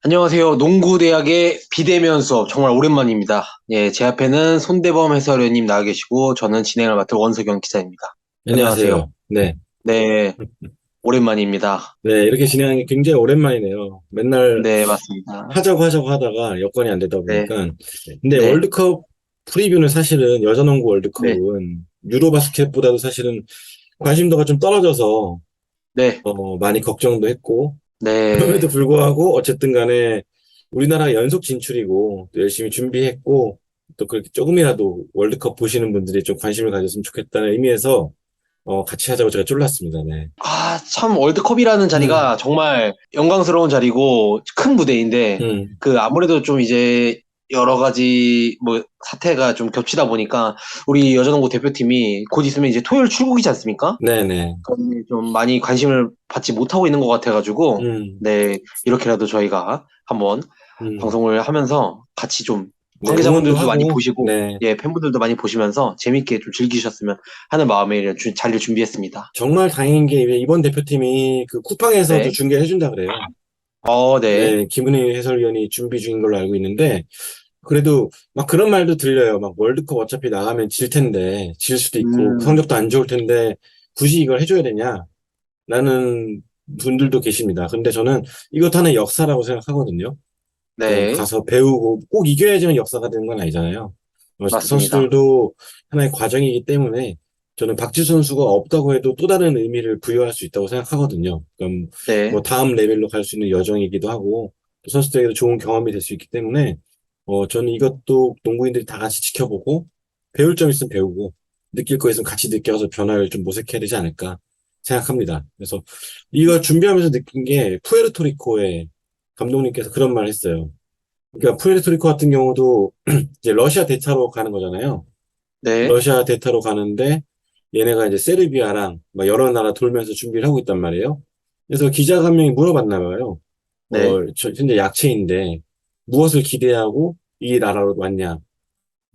안녕하세요. 농구대학의 비대면 수업 정말 오랜만입니다. 예, 제 앞에는 손대범 해설위원님 나와 계시고 저는 진행을 맡을 원석영 기자입니다. 안녕하세요. 안녕하세요. 네. 네, 오랜만입니다. 네, 이렇게 진행하는 게 굉장히 오랜만이네요. 맨날 네, 맞습니다. 하자고 하다가 여건이 안 되다 네, 보니까. 근데 네, 월드컵 프리뷰는 사실은 여자농구 네, 월드컵은 유로바스켓보다도 사실은 관심도가 좀 떨어져서 네, 많이 걱정도 했고, 그럼에도 네. 불구하고 어쨌든 간에 우리나라가 연속 진출이고 또 열심히 준비했고 또 그렇게 조금이라도 월드컵 보시는 분들이 좀 관심을 가졌으면 좋겠다는 의미에서 같이 하자고 제가 쫄랐습니다. 네. 아, 참 월드컵이라는 음, 자리가 정말 영광스러운 자리고 큰 무대인데 음, 그 아무래도 좀 이제 여러 가지 뭐 사태가 좀 겹치다 보니까 우리 여자농구 대표팀이 곧 있으면 이제 토요일 출국이지 않습니까? 네네. 그런 좀 많이 관심을 받지 못하고 있는 것 같아가지고, 음, 네, 이렇게라도 저희가 한번 음. 방송을 하면서 같이 좀 네, 응원도 관계자분들도 많이 하고, 보시고, 네. 예, 팬분들도 많이 보시면서 재밌게 좀 즐기셨으면 하는 마음에 자리를 준비했습니다. 정말 다행인 게 이번 대표팀이 그 쿠팡에서도 네. 중계해준다 그래요. 네. 네, 김은희 해설위원이 준비 중인 걸로 알고 있는데, 그래도 막 그런 말도 들려요. 막 월드컵 어차피 나가면 질 텐데, 질 수도 있고, 음, 성적도 안 좋을 텐데, 굳이 이걸 해줘야 되냐? 라는 분들도 계십니다. 근데 저는 이것도 하나의 역사라고 생각하거든요. 네. 가서 배우고 꼭 이겨야지만 역사가 되는 건 아니잖아요. 맞습니다. 선수들도 하나의 과정이기 때문에 저는 박지 선수가 없다고 해도 또 다른 의미를 부여할 수 있다고 생각하거든요. 그럼 네. 뭐 다음 레벨로 갈 수 있는 여정이기도 하고 또 선수들에게도 좋은 경험이 될 수 있기 때문에 저는 이것도 농구인들이 다 같이 지켜보고 배울 점 있으면 배우고 느낄 거 있으면 같이 느껴서 변화를 좀 모색해야 되지 않을까 생각합니다. 그래서 이걸 준비하면서 느낀 게 푸에르토리코의 감독님께서 그런 말 했어요. 그러니까 푸에르토리코 같은 경우도 이제 러시아 대타로 가는 거잖아요. 네. 러시아 대타로 가는데 얘네가 이제 세르비아랑 막 여러 나라 돌면서 준비를 하고 있단 말이에요. 그래서 기자가 한 명이 물어봤나 봐요. 네. 현재 약체인데 무엇을 기대하고 이 나라로 왔냐?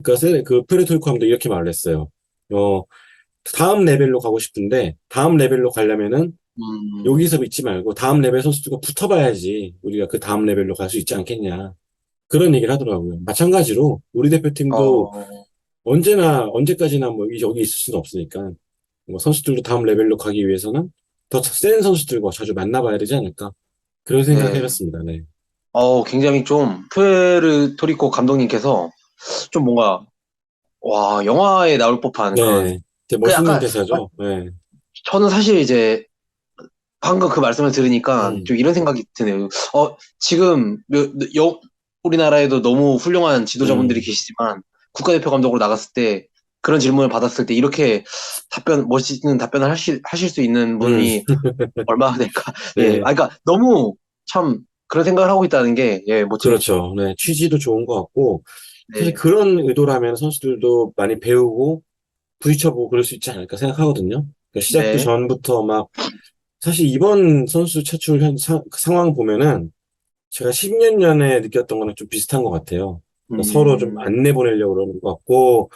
그러니까 그 푸에르토리코 감독이 이렇게 말을 했어요. 어, 다음 레벨로 가고 싶은데 다음 레벨로 가려면은 음, 여기서 있지 말고 다음 레벨 선수들과 붙어봐야지 우리가 그 다음 레벨로 갈 수 있지 않겠냐. 그런 얘기를 하더라고요. 마찬가지로 우리 대표팀도 어, 언제나 언제까지나 뭐 여기 있을 수는 없으니까 뭐 선수들도 다음 레벨로 가기 위해서는 더 센 선수들과 자주 만나봐야 되지 않을까 그런 생각 네. 해봤습니다. 네. 굉장히 좀, 푸에르토리코 감독님께서 좀 뭔가, 와, 영화에 나올 법한 그런 네. 되게 그 멋있는 약간 대사죠. 네. 저는 사실 이제 방금 그 말씀을 들으니까 음, 좀 이런 생각이 드네요. 지금 우리나라에도 너무 훌륭한 지도자분들이 음, 계시지만 국가대표 감독으로 나갔을 때 그런 질문을 받았을 때 이렇게 멋있는 답변을 하실 수 있는 음, 분이 얼마나 될까? 예. 네. 그러니까 너무 참 그런 생각을 하고 있다는 게, 예, 멋집니다. 그렇죠. 네. 취지도 좋은 것 같고 사실 네. 그런 의도라면 선수들도 많이 배우고 부딪혀보고 그럴 수 있지 않을까 생각하거든요. 그러니까 시작도 네. 전부터 막 사실 이번 선수 차출 상황 보면은 제가 10년 전에 느꼈던 거랑 좀 비슷한 것 같아요. 그러니까 서로 좀 음, 안내 보내려고 그러는 것 같고,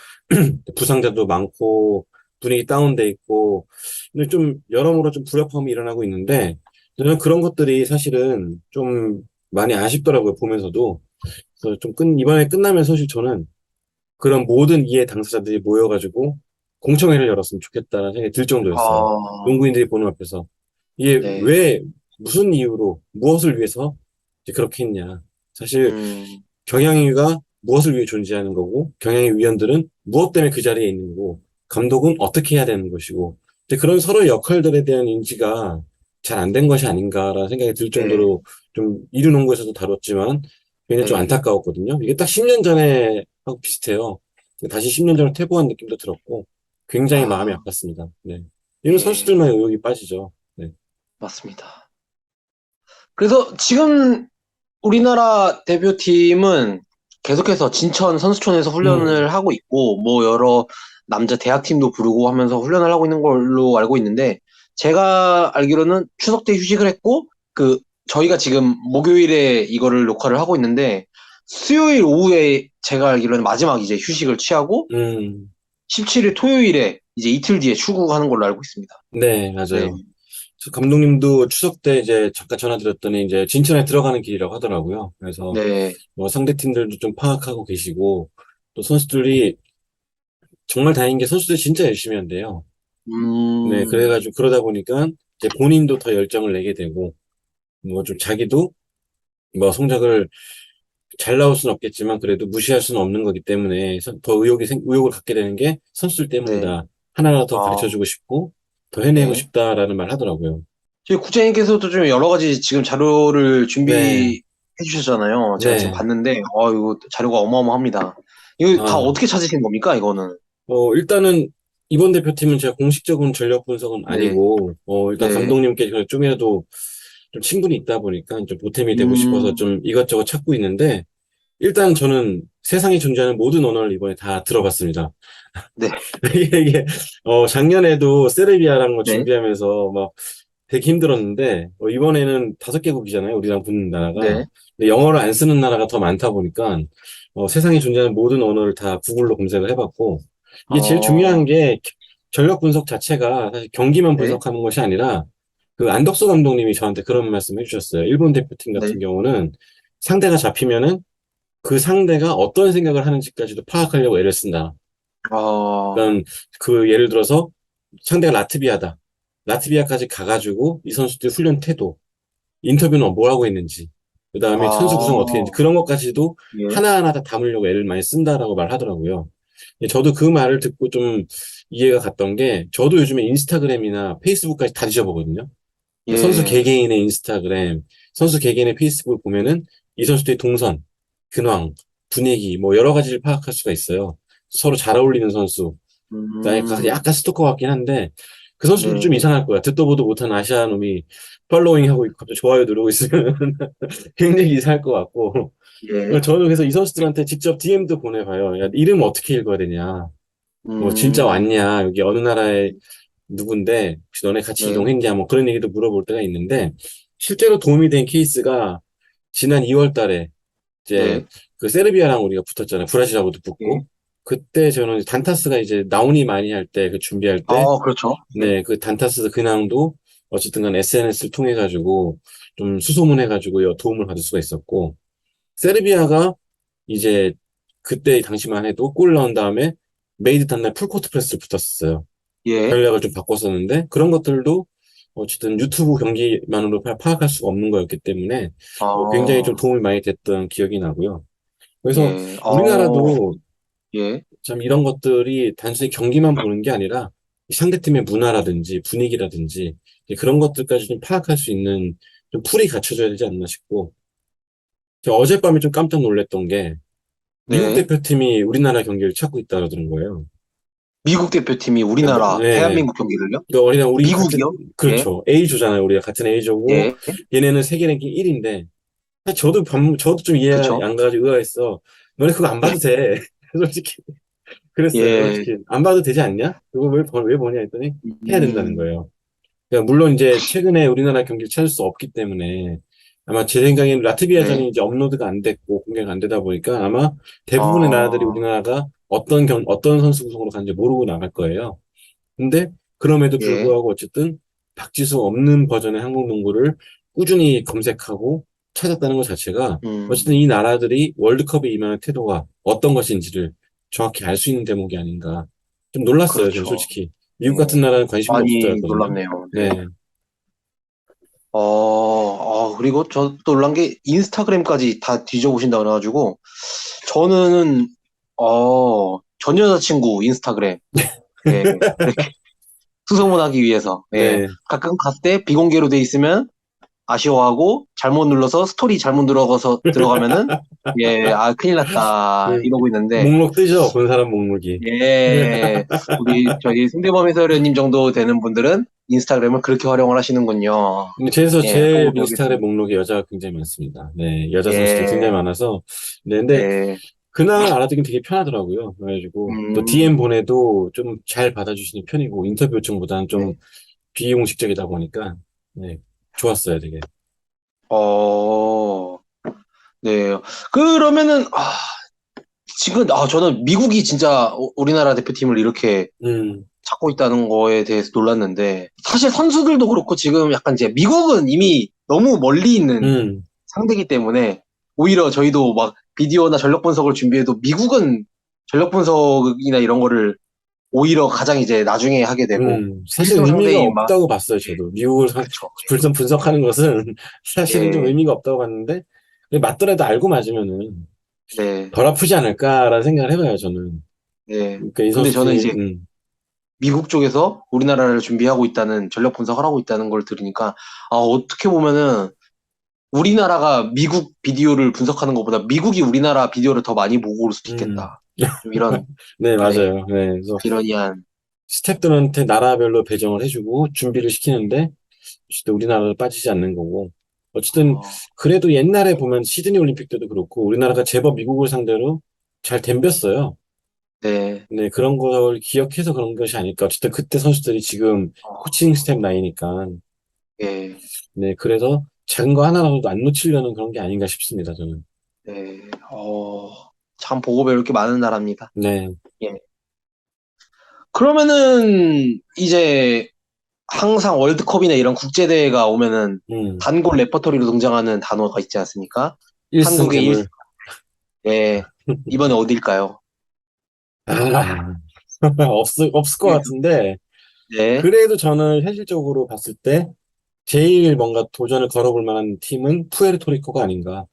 부상자도 많고, 분위기 다운돼 있고, 근데 좀 여러모로 좀 불협화음이 일어나고 있는데, 저는 그런 것들이 사실은 좀 많이 아쉽더라고요, 보면서도. 그래서 이번에 끝나면 사실 저는 그런 모든 이해 당사자들이 모여가지고 공청회를 열었으면 좋겠다는 생각이 들 정도였어요. 아, 농구인들이 보는 앞에서. 이게 네. 왜, 무슨 이유로, 무엇을 위해서 이제 그렇게 했냐. 사실 음, 경영위가 무엇을 위해 존재하는 거고, 경영위 위원들은 무엇 때문에 그 자리에 있는 거고, 감독은 어떻게 해야 되는 것이고, 근데 그런 서로의 역할들에 대한 인지가 잘 안 된 것이 아닌가라는 생각이 들 네. 정도로 좀 이루농구에서도 다뤘지만, 굉장히 좀 네. 안타까웠거든요. 이게 딱 10년 전에 하고 비슷해요. 다시 10년 전을 퇴보한 느낌도 들었고, 굉장히 마음이 아, 아팠습니다. 네. 이런 예, 선수들만 의욕이 빠지죠. 네. 맞습니다. 그래서 지금 우리나라 대표팀은 계속해서 진천 선수촌에서 음, 훈련을 하고 있고, 뭐 여러 남자 대학팀도 부르고 하면서 훈련을 하고 있는 걸로 알고 있는데, 제가 알기로는 추석 때 휴식을 했고, 저희가 지금 목요일에 이거를 녹화를 하고 있는데, 수요일 오후에 제가 알기로는 마지막 이제 휴식을 취하고, 음, 17일 토요일에 이제 이틀 뒤에 출국하는 걸로 알고 있습니다. 네, 네. 맞아요. 감독님도 추석 때 이제 잠깐 전화 드렸더니 이제 진천에 들어가는 길이라고 하더라고요. 그래서 네. 뭐 상대 팀들도 좀 파악하고 계시고 또 선수들이 정말 다행인 게 선수들이 진짜 열심히 한대요. 네, 음, 그래가지고 그러다 보니까 이제 본인도 더 열정을 내게 되고 뭐 좀 자기도 뭐 성적을 잘 나올 수는 없겠지만 그래도 무시할 수는 없는 거기 때문에 더 의욕을 갖게 되는 게 선수들 네. 때문이다. 하나하나 더 아, 가르쳐주고 싶고 더 해내고 네. 싶다라는 말 하더라고요. 저희 국장님께서도 좀 여러 가지 지금 자료를 네, 준비해 주셨잖아요. 제가 지금 네. 봤는데, 이거 자료가 어마어마합니다. 이거 다 아, 어떻게 찾으신 겁니까, 이거는? 일단은 이번 대표팀은 제가 공식적인 전력 분석은 네, 아니고, 일단 네. 감독님께 좀이라도 좀 친분이 있다 보니까 좀 보탬이 되고 싶어서 음, 좀 이것저것 찾고 있는데, 일단 저는 세상에 존재하는 모든 언어를 이번에 다 들어봤습니다. 네, 작년에도 세르비아랑 뭐 네, 준비하면서 막 되게 힘들었는데, 이번에는 5개국이잖아요. 우리랑 붙는 나라가. 네. 근데 영어를 안 쓰는 나라가 더 많다 보니까, 세상에 존재하는 모든 언어를 다 구글로 검색을 해봤고, 이게 제일 중요한 어, 게 전력 분석 자체가 사실 경기만 네, 분석하는 것이 아니라, 그 안덕수 감독님이 저한테 그런 말씀 해주셨어요. 일본 대표팀 네. 같은 경우는 상대가 잡히면은 그 상대가 어떤 생각을 하는지까지도 파악하려고 애를 쓴다. 어, 그러니까 그 예를 들어서 상대가 라트비아다. 라트비아까지 가가지고 이 선수들 훈련 태도, 인터뷰는 뭐 하고 있는지, 그 다음에 선수 구성 어떻게 했는지 어, 그런 것까지도 예, 하나하나 다 담으려고 애를 많이 쓴다라고 말하더라고요. 저도 그 말을 듣고 좀 이해가 갔던 게 저도 요즘에 인스타그램이나 페이스북까지 다 뒤져보거든요. 그러니까 선수 예, 개개인의 인스타그램, 선수 개개인의 페이스북을 보면은 이 선수들의 동선, 근황, 분위기, 뭐 여러 가지를 파악할 수가 있어요. 서로 잘 어울리는 선수. 음, 약간 스토커 같긴 한데, 그 선수들도 좀 네, 이상할 거야. 듣도 보도 못한 아시아 놈이 팔로잉 하고 있고 갑자기 좋아요 누르고 있으면 굉장히 이상할 것 같고. 예, 저는 그래서 이 선수들한테 직접 DM도 보내봐요. 야, 이름 어떻게 읽어야 되냐? 뭐 진짜 음, 왔냐? 여기 어느 나라에 누군데 혹시 너네 같이 네, 이동했냐 뭐 그런 얘기도 물어볼 때가 있는데 실제로 도움이 된 케이스가 지난 2월 달에 이제 네, 그 세르비아랑 우리가 붙었잖아요. 브라질하고도 예. 붙고 그때 저는 단타스가 이제 나온이 많이 할 때 그 준비할 때 그렇죠. 예, 네, 그 단타스 근황도 어쨌든 간 SNS를 통해 가지고 좀 수소문해 가지고 도움을 받을 수가 있었고 세르비아가 이제 그때 당시만 해도 골 나온 다음에 메이드 단날 풀코트 프레스를 붙었어요. 예, 전략을 좀 바꿨었는데 그런 것들도 어쨌든 유튜브 경기만으로 파악할 수가 없는 거였기 때문에 굉장히 좀 어, 도움이 많이 됐던 기억이 나고요. 그래서 예, 우리나라도 예, 참 이런 것들이 단순히 경기만 보는 게 아니라 상대팀의 문화라든지 분위기라든지 그런 것들까지 좀 파악할 수 있는 좀 풀이 갖춰져야 되지 않나 싶고 제가 어젯밤에 좀 깜짝 놀랐던 게 미국 네. 대표팀이 우리나라 경기를 찾고 있다 그러는 거예요. 미국 대표팀이 우리나라, 네, 대한민국 경기를요? 그러니까 우리 같은, 미국이요? 예, 그렇죠. A조잖아요. 우리가 같은 A조고, 예, 얘네는 세계 랭킹 1인데, 저도 좀 이해가 그쵸. 안 가지고 의아했어. 너네 그거 안 봐도 돼. 솔직히. 그랬어요. 예, 솔직히. 안 봐도 되지 않냐? 그거 왜 보냐 했더니, 해야 된다는 음, 거예요. 그러니까 물론 이제 최근에 우리나라 경기를 찾을 수 없기 때문에, 아마 제 생각에는 라트비아전이 네, 이제 업로드가 안 됐고, 공개가 안 되다 보니까 아마 대부분의 나라들이 어, 우리나라가 어떤 선수 구성으로 가는지 모르고 나갈 거예요. 근데 그럼에도 예, 불구하고 어쨌든 박지수 없는 버전의 한국 농구를 꾸준히 검색하고 찾았다는 것 자체가 어쨌든 음, 이 나라들이 월드컵에 임하는 태도가 어떤 것인지를 정확히 알 수 있는 대목이 아닌가. 좀 놀랐어요, 저는 그렇죠. 솔직히. 예, 미국 같은 나라는 관심도 없을 줄 많이 알았거든요. 놀랍네요. 네. 네. 그리고 저 또 놀란 게 인스타그램까지 다 뒤져보신다 그래가지고, 저는, 전 여자친구 인스타그램, 예, 이렇게 수소문하기 위해서, 예, 네. 가끔 갔을 때 비공개로 돼 있으면 아쉬워하고 잘못 눌러서 스토리 잘못 들어가서 들어가면은 예, 큰일 났다 그 이러고 있는데 목록 뜨죠? 본 사람 목록이. 예, 우리 저기 송대범 해설위원님 정도 되는 분들은 인스타그램을 그렇게 활용을 하시는군요. 근데 제 예, 보고 인스타그램 배우겠습니다. 목록에 여자가 굉장히 많습니다. 네, 여자 선수들이 굉장히 예, 많아서. 네, 근데 예, 근황을 알아두긴 되게 편하더라고요. 그래가지고 또 DM 음, 보내도 좀 잘 받아주시는 편이고 인터뷰 요청보다는 좀 네, 비공식적이다 보니까 네, 좋았어요, 되게. 어, 네. 그러면은 지금 저는 미국이 진짜 우리나라 대표팀을 이렇게 음. 찾고 있다는 거에 대해서 놀랐는데, 사실 선수들도 그렇고 지금 약간 이제 미국은 이미 너무 멀리 있는 음, 상대이기 때문에 오히려 저희도 막 비디오나 전력 분석을 준비해도 미국은 전력 분석이나 이런 거를 오히려 가장 이제 나중에 하게 되고 사실 1승 의미가 상대인 막 없다고 봤어요, 예, 저도. 미국을 그쵸. 분석하는 것은 사실은 좀 예, 의미가 없다고 봤는데, 맞더라도 알고 맞으면은 네, 덜 아프지 않을까라는 생각을 해봐요, 저는. 네. 그러니까 이 근데 저는 선수들이, 이제 미국 쪽에서 우리나라를 준비하고 있다는 전력 분석을 하고 있다는 걸 들으니까 아, 어떻게 보면은 우리나라가 미국 비디오를 분석하는 것보다 미국이 우리나라 비디오를 더 많이 보고 올 수도 음, 있겠다. 좀 이런 네, 네, 맞아요. 네, 그래서 아이러니한 스태프들한테 나라별로 배정을 해주고 준비를 시키는데, 어쨌든 우리나라로 빠지지 않는 거고. 어쨌든, 어, 그래도 옛날에 보면 시드니 올림픽 때도 그렇고, 우리나라가 제법 미국을 상대로 잘 덤볐어요. 네, 네, 그런 걸 기억해서 그런 것이 아닐까. 어쨌든 그때 선수들이 지금 코칭 어, 스텝 나이니까. 예, 네, 그래서 작은 거 하나라도 안 놓치려는 그런 게 아닌가 싶습니다, 저는. 네, 참 보고 배울 게 많은 나라입니다. 네, 예. 그러면은 이제 항상 월드컵이나 이런 국제대회가 오면은 음, 단골 레퍼토리로 등장하는 단어가 있지 않습니까? 한국의 일, 일승개물. 예, 이번에 어딜까요? 아, 없을 것 예. 같은데, 네, 그래도 저는 현실적으로 봤을 때, 제일 뭔가 도전을 걸어볼 만한 팀은 푸에르토리코가 아닌가.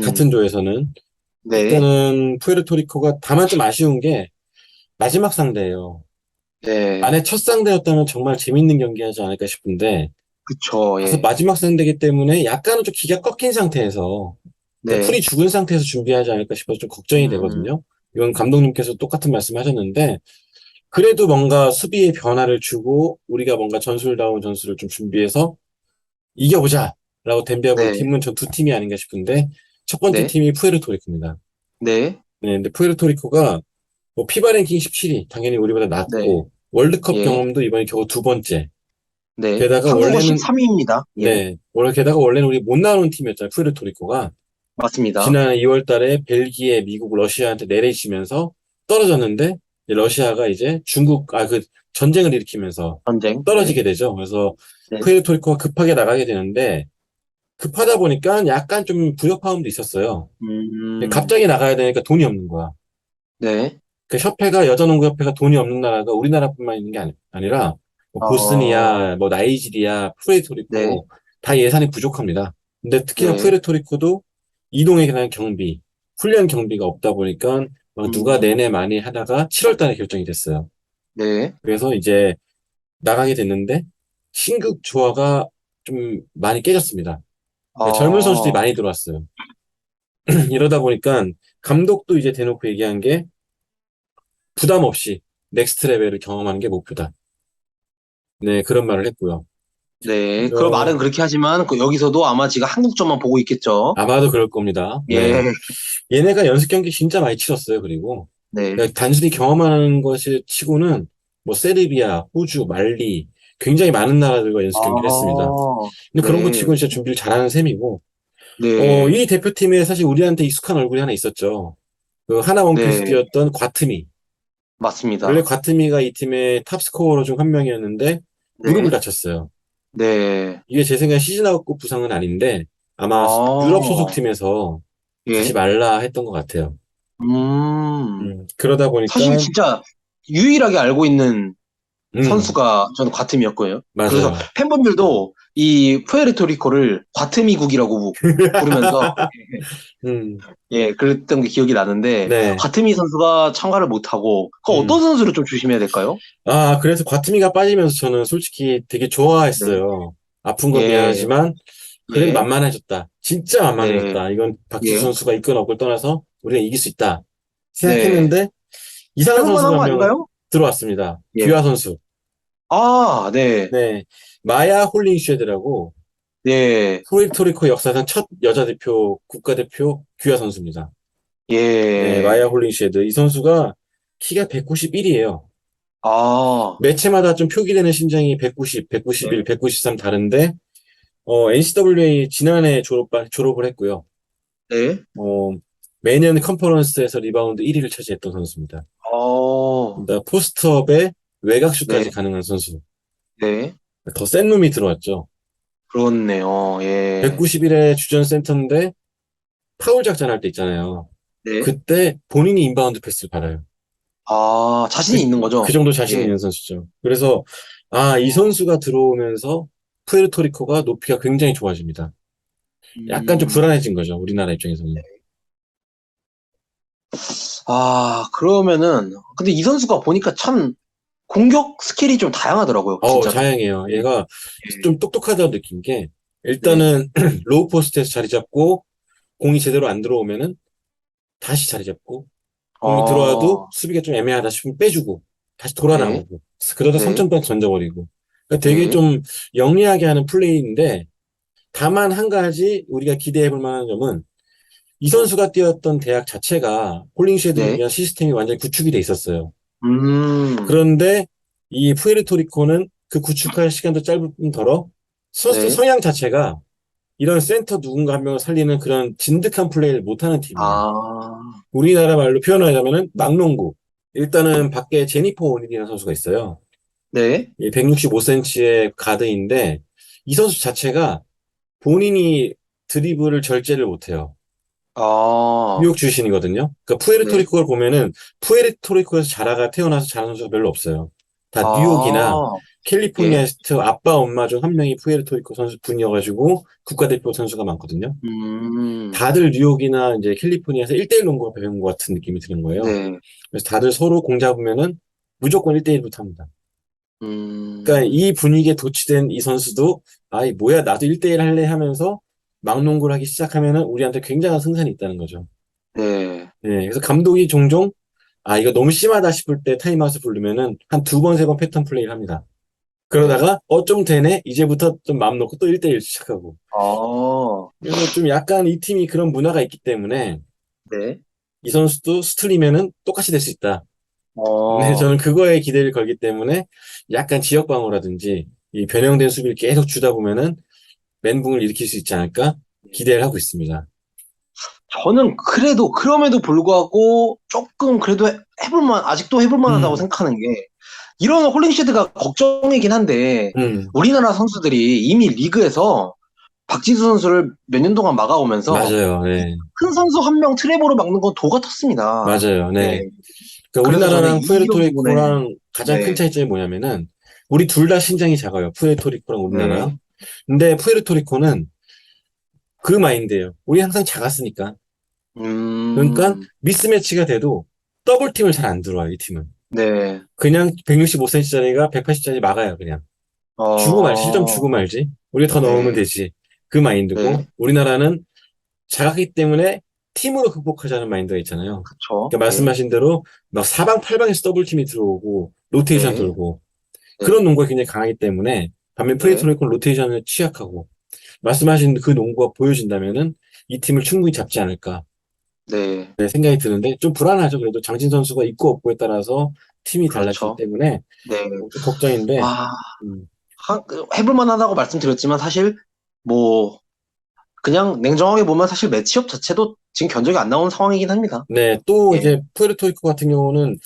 같은 음, 조에서는. 네, 일단은 푸에르토리코가 다만 좀 아쉬운 게 마지막 상대예요. 네, 만약 첫 상대였다면 정말 재밌는 경기 하지 않을까 싶은데, 그쵸, 가서 예, 마지막 상대이기 때문에 약간은 좀 기가 꺾인 상태에서, 그러니까 풀이 네, 죽은 상태에서 준비하지 않을까 싶어서 좀 걱정이 음, 되거든요. 이건 감독님께서 똑같은 말씀 하셨는데, 그래도 뭔가 수비의 변화를 주고, 우리가 뭔가 전술다운 전술을 좀 준비해서 이겨보자! 라고 덤벼볼 네, 팀은 전 두 팀이 아닌가 싶은데, 첫 번째 네, 팀이 푸에르토리코입니다. 네, 네, 근데 푸에르토리코가 뭐 피바 랭킹 17위, 당연히 우리보다 네, 낮고, 월드컵 예, 경험도 이번에 겨우 두 번째. 네. 게다가 한국어 원래는 13위입니다. 예, 네, 원래 게다가 원래는 우리 못 나오는 팀이었잖아요. 푸에르토리코가. 맞습니다. 지난 2월 달에 벨기에, 미국, 러시아한테 내리치면서 떨어졌는데 이제 러시아가 이제 그 전쟁을 일으키면서 전쟁, 네, 떨어지게 되죠. 그래서 네, 푸에르토리코가 급하게 나가게 되는데 급하다 보니까 약간 좀 불협화음도 있었어요. 음, 갑자기 나가야 되니까 돈이 없는 거야. 네, 그 협회가 여자농구협회가 돈이 없는 나라가 우리나라뿐만 있는 게 아니라 뭐 어, 보스니아, 뭐 나이지리아, 네, 푸에르토리코 다 예산이 부족합니다. 근데 특히나 네, 푸에르토리코도 이동에 대한 경비, 훈련 경비가 없다 보니까 막 누가 음, 내내 많이 하다가 7월 달에 결정이 됐어요. 네, 그래서 이제 나가게 됐는데 신극 조화가 좀 많이 깨졌습니다. 그러니까 젊은 선수들이 어, 많이 들어왔어요. 이러다 보니까 감독도 이제 대놓고 얘기한 게 부담 없이 넥스트 레벨을 경험하는 게 목표다. 네, 그런 말을 했고요. 네. 그 말은 어, 그렇게 하지만 그 여기서도 아마 지금 한국점만 보고 있겠죠. 아마도 그럴 겁니다. 네. 예, 얘네가 연습 경기 진짜 많이 치렀어요, 그리고. 네. 그러니까 단순히 경험하는 것이 치고는 뭐 세르비아, 호주, 말리 굉장히 많은 나라들과 연습 경기를 했습니다. 아, 근데 그런 거 치고는 네, 진짜 준비를 잘하는 셈이고, 이 네, 대표팀에 사실 우리한테 익숙한 얼굴이 하나 있었죠. 그 하나 원큐에서 네, 뛰었던 과트미. 원래 맞습니다. 과트미가 이 팀의 탑스코어로 중 한 명이었는데 무릎을 네, 다쳤어요. 네. 이게 제 생각에 시즌 아웃급 부상은 아닌데 아마 유럽 아, 소속팀에서 가지 예. 말라 했던 것 같아요. 음. 그러다 사실 보니까 진짜 유일하게 알고 있는 음, 선수가 저는 과트미였고요. 그래서 맞아요. 팬분들도 이 푸에르토리코를 과트미국이라고 부르면서 음, 예, 그랬던 게 기억이 나는데 네. 과트미 선수가 참가를 못하고 그 어떤 음. 선수를 좀 조심해야 될까요? 그래서 과트미가 빠지면서 저는 솔직히 되게 네. 좋아했어요. 아픈 건 예, 미안하지만 그래도 예, 만만해졌다. 진짜 네, 만만해졌다. 이건 박지수 예, 선수가 이끈 없을 떠나서 우리가 이길 수 있다. 네. 생각했는데 이상한 해볼만 한 선수가 거 한 명 아닌가요? 들어왔습니다. 예. 귀화 선수. 아, 네, 네. 마야 홀링쉐드라고 예, 푸에르토리코 역사상 첫 여자 대표 국가대표 귀화 선수입니다. 네, 마야 예. 홀링쉐드. 이 선수가 키가 191이에요. 아, 매체마다 좀 표기되는 신장이 190, 191, 네, 193 다른데, NCAA 지난해 졸업을 했고요. 네. 어, 매년 컨퍼런스에서 리바운드 1위를 차지했던 선수입니다. 어, 그러니까 포스트업에 외곽슛까지 네, 가능한 선수. 네. 더 센 놈이 들어왔죠. 그렇네요. 예. 191의 주전 센터인데 파울 작전할 때 있잖아요. 네. 그때 본인이 인바운드 패스를 받아요. 아, 그, 자신이 있는 그 거죠? 정도 자신 예. 있는 선수죠. 그래서, 아, 이 선수가 들어오면서 푸에르토리코가 높이가 굉장히 좋아집니다. 약간 좀 음, 불안해진 거죠. 우리나라 입장에서는. 아, 그러면은, 근데 이 선수가 보니까 참 공격 스킬이 좀 다양하더라고요, 진짜로. 자양해요. 얘가 예. 좀 똑똑하다고 느낀 게, 네. 일단은 로우 포스트에서 자리 잡고, 공이 제대로 안 들어오면은 다시 자리 잡고, 공이 들어와도 아, 수비가 좀 애매하다 싶으면 빼주고, 다시 돌아 네, 나오고, 그러다 네, 3점까지 던져버리고. 그러니까 되게 네, 좀 영리하게 하는 플레이인데, 다만 한 가지 우리가 기대해 볼 만한 점은, 이 선수가 뛰었던 대학 자체가 홀링쉐드를 네. 위한 시스템이 완전히 구축이 돼 있었어요. 음, 그런데 이 푸에르토리코는 그 구축할 시간도 짧을 뿐더러 선수 네. 성향 자체가 이런 센터 누군가 한 명을 살리는 그런 진득한 플레이를 못하는 팀이에요. 아, 우리나라 말로 표현하자면은 막농구. 일단은 밖에 제니퍼 오닐이라는 선수가 있어요. 네. 165cm의 가드인데 이 선수 자체가 본인이 드리블을 절제를 못해요. 아, 뉴욕 출신이거든요. 그러니까 네. 푸에르토리코를 보면은 푸에르토리코에서 자라가 태어나서 자란 선수가 별로 없어요. 다 뉴욕이나 아, 예. 캘리포니아 스트 아빠 엄마 중 한 명이 푸에르토리코 선수 분이어가지고 국가대표 선수가 많거든요. 음, 다들 뉴욕이나 이제 캘리포니아에서 1대1 농구가 배운 것 같은 느낌이 드는 거예요. 네. 그래서 다들 서로 공 잡으면은 무조건 1대1부터 합니다. 그러니까 음, 이 분위기에 도취된 이 선수도 아이 뭐야 나도 1대1 할래 하면서 막농구를 하기 시작하면은 우리한테 굉장한 승산이 있다는 거죠. 네. 네, 그래서 감독이 종종 아 이거 너무 심하다 싶을 때 타임아웃을 부르면은 한 두 번, 세 번 패턴 플레이를 합니다. 네. 그러다가 좀 되네 이제부터 좀 마음 놓고 또 1대1 시작하고 아, 그래서 좀 약간 이 팀이 그런 문화가 있기 때문에 네. 이 선수도 스틀리면은 똑같이 될 수 있다. 네, 어, 저는 그거에 기대를 걸기 때문에 약간 지역 방어라든지 이 변형된 수비를 계속 주다 보면은 멘붕을 일으킬 수 있지 않을까 기대를 하고 있습니다. 저는 그래도, 그럼에도 불구하고 조금 그래도 아직도 해볼만 하다고 음, 생각하는 게, 이런 홀링시드가 걱정이긴 한데, 음, 우리나라 선수들이 이미 리그에서 박지수 선수를 몇 년 동안 막아오면서 맞아요. 네, 큰 선수 한 명 트랩으로 막는 건 도 같았습니다. 맞아요. 예. 네. 그러니까 그래서 저는 우리나라랑 이런 부분에, 푸에르토리코랑 가장 큰 네, 차이점이 뭐냐면은 우리 둘 다 신장이 작아요. 푸에르토리코랑 네, 우리나라랑. 근데 푸에르토리코는 그 마인드예요. 우리 항상 작았으니까. 그러니까 음, 미스매치가 돼도 더블팀을 잘 안 들어와요, 이 팀은. 네, 그냥 165cm짜리가 180짜리 막아요, 그냥. 주고 말, 실점 어, 주고 말지. 우리가 더 넣으면 네, 되지. 그 마인드고 네, 우리나라는 작았기 때문에 팀으로 극복하자는 마인드가 있잖아요. 그쵸, 그러니까 네, 말씀하신 대로 막 사방팔방에서 더블팀이 들어오고 로테이션 네, 돌고 그런 네, 농구가 굉장히 강하기 때문에 반면 네, 프레이토리코는 로테이션을 취약하고 말씀하신 그 농구가 보여진다면은 이 팀을 충분히 잡지 않을까 네, 네, 생각이 드는데 좀 불안하죠. 그래도 장진 선수가 있고 없고에 따라서 팀이 달라지기 그렇죠, 때문에 네. 좀 걱정인데 아, 음, 해볼 만하다고 말씀드렸지만 사실 뭐 그냥 냉정하게 보면 사실 매치업 자체도 지금 견적이 안 나오는 상황이긴 합니다. 네, 또 예. 이제 푸에르토리코 같은 경우는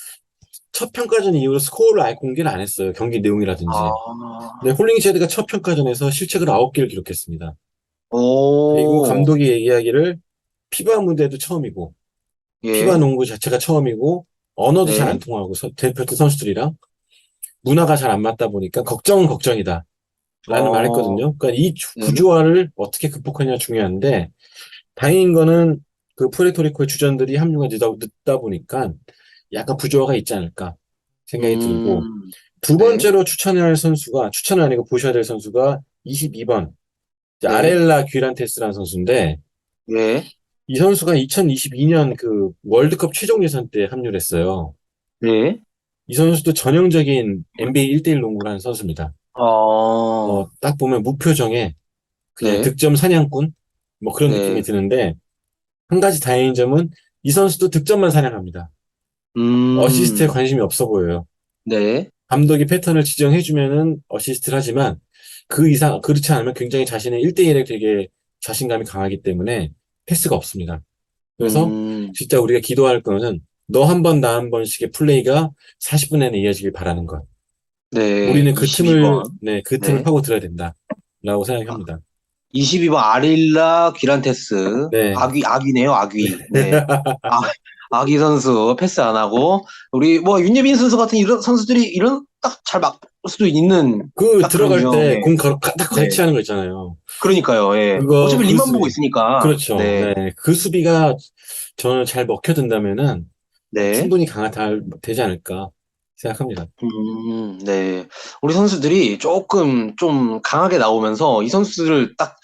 첫 평가전 이후로 스코어를 아예 공개를 안 했어요. 경기 내용이라든지. 아, 네, 홀링쉐드가 첫 평가전에서 실책을 9개를 기록했습니다. 그리고 오, 감독이 얘기하기를 피바 무대도 처음이고 피바 예, 농구 자체가 처음이고 언어도 잘 안 네, 통하고 대표팀 선수들이랑 문화가 잘 안 맞다 보니까 걱정은 걱정이다 라는 말을 어, 했거든요. 그러니까 이 네, 구조화를 어떻게 극복하냐 중요한데 다행인 거는 그 푸에르토리코의 주전들이 합류가 늦다 보니까 약간 부조화가 있지 않을까 생각이 들고 두 네, 번째로 추천해야 할 선수가 추천은 아니고 보셔야 될 선수가 22번 네, 아렐라 듀란테스라는 선수인데 예, 이 선수가 2022년 그 월드컵 최종 예선 때 합류를 했어요. 네, 이 선수도 전형적인 NBA 1대1 농구를 하는 선수입니다. 어, 딱 보면 무표정에 그냥 네, 득점 사냥꾼 뭐 그런 느낌이 네, 드는데 한 가지 다행인 점은 이 선수도 득점만 사냥합니다. 어시스트에 음, 관심이 없어 보여요. 네, 감독이 패턴을 지정해주면은 어시스트를 하지만 그 이상, 그렇지 않으면 굉장히 자신의 1대1에 되게 자신감이 강하기 때문에 패스가 없습니다. 그래서 음, 진짜 우리가 기도할 거는 너 한 번, 나 한 번씩의 플레이가 40분 내내 이어지길 바라는 것. 네, 우리는 그 틈을 네. 파고들어야 된다라고 생각합니다. 22번 아릴라 기란테스. 네. 아귀네요, 아귀. 네. 아, 아귀 선수 패스 안 하고, 우리 뭐 윤예빈 선수 같은 이런 선수들이 이런 딱 잘 막을 수도 있는 그 딱 그런 들어갈 때 유형의. 딱 네. 거치하는 거 있잖아요. 그러니까요, 예. 어차피 그 림만 보고 수비. 있으니까. 그렇죠. 네. 네. 그 수비가 저는 잘 먹혀든다면은 네. 충분히 되지 않을까 생각합니다. 네. 우리 선수들이 조금 좀 강하게 나오면서 이 선수들을 딱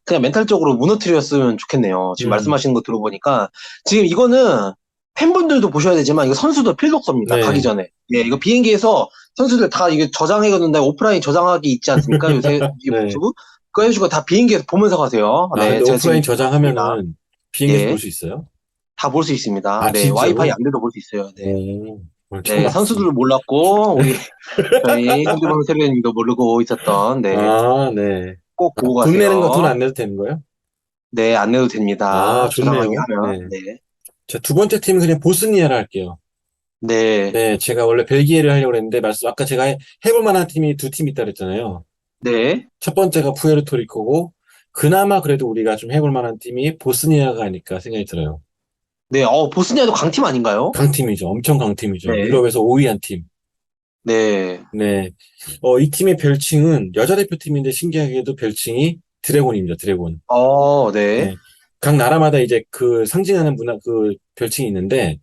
그냥 멘탈적으로 무너뜨렸으면 좋겠네요. 지금 음, 말씀하시는 거 들어보니까. 지금 이거는 팬분들도 보셔야 되지만 이거 선수도 필독서입니다. 가기 네. 전에. 예, 이거 비행기에서 선수들 다 이게 저장해놓는다. 오프라인 저장하기 있지 않습니까? 요새 네. 유튜브? 그거 해주고 다 비행기에서 보면서 가세요. 아, 네, 근데 제가 지금 오프라인 봤습니다. 저장하면은 비행기에서 볼 예, 수 있어요? 다 볼 수 있습니다. 아, 네, 와이파이 진짜로? 안 돼도 볼 수 있어요. 네. 오늘 처음 네, 알았습니다. 선수들 몰랐고, 우리 저희 핸드폰 세련님도 모르고 있었던, 네, 아, 네. 꼭 아, 보고 돈 가세요. 안 내도 되는 거예요? 네, 안 내도 아, 됩니다. 저장하게 좋네요. 하면, 네. 네. 자, 두 번째 팀은 그냥 보스니아를 할게요. 네, 네, 제가 원래 벨기에를 하려고 했는데, 아까 제가 해볼 만한 팀이 두 팀 있다 그랬잖아요. 네, 첫 번째가 푸에르토리코고, 그나마 그래도 우리가 좀 해볼 만한 팀이 보스니아가 아닐까 생각이 들어요. 네, 보스니아도 강팀 아닌가요? 강팀이죠. 엄청 강팀이죠. 네, 유럽에서 5위 한 팀. 네, 네. 이 팀의 별칭은 여자 대표팀인데 신기하게도 별칭이 드래곤입니다. 드래곤. 네, 네. 각 나라마다 이제 그 상징하는 별칭이 있는데,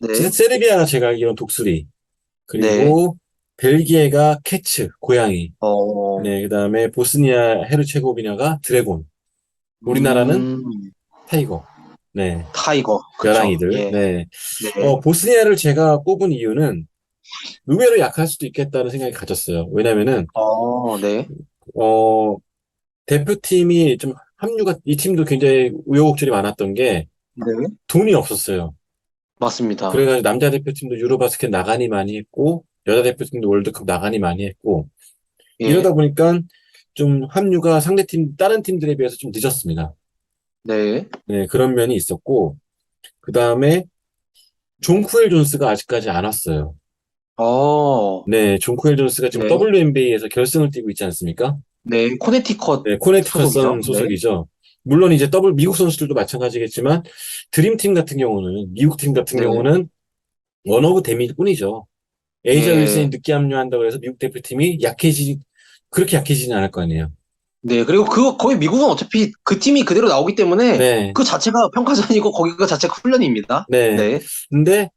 네, 세르비아가 제가 알기로는 독수리, 네, 그리고 벨기에가 캐츠, 고양이, 어, 네, 그다음에 보스니아 헤르체고비나가 드래곤, 우리나라는 음, 타이거, 네, 타이거, 그쵸, 벼랑이들, 예, 네. 네, 보스니아를 제가 뽑은 이유는 의외로 약할 수도 있겠다는 생각이 가졌어요. 왜냐면은, 네, 어, 대표팀이 좀 이 팀도 굉장히 우여곡절이 많았던 게 네, 돈이 없었어요. 맞습니다. 그래가지고 남자 대표팀도 유로바스켓 나가니 많이 했고, 여자 대표팀도 월드컵 나가니 많이 했고, 예, 이러다 보니까 좀 합류가 다른 팀들에 비해서 좀 늦었습니다. 네, 네, 그런 면이 있었고, 그 다음에 존 쿠엘 존스가 아직까지 안 왔어요. 어, 네, 존 쿠엘 존스가 지금 네, WNBA에서 결승을 뛰고 있지 않습니까? 네, 코네티컷 네, 코네티컷 소속이죠. 선 네, 소속이죠. 물론 이제 미국 선수들도 마찬가지겠지만, 드림팀 같은 경우는, 미국 팀 같은 네, 경우는 원 오브 데미지 뿐이죠. 에이자 윌슨이 예. 늦게 합류한다고 해서 미국 대표팀이 그렇게 약해지진 않을 거 아니에요. 네, 그리고 거의 미국은 어차피 그 팀이 그대로 나오기 때문에 네, 그 자체가 평가전이고 거기가 자체가 훈련입니다. 네. 네. 근데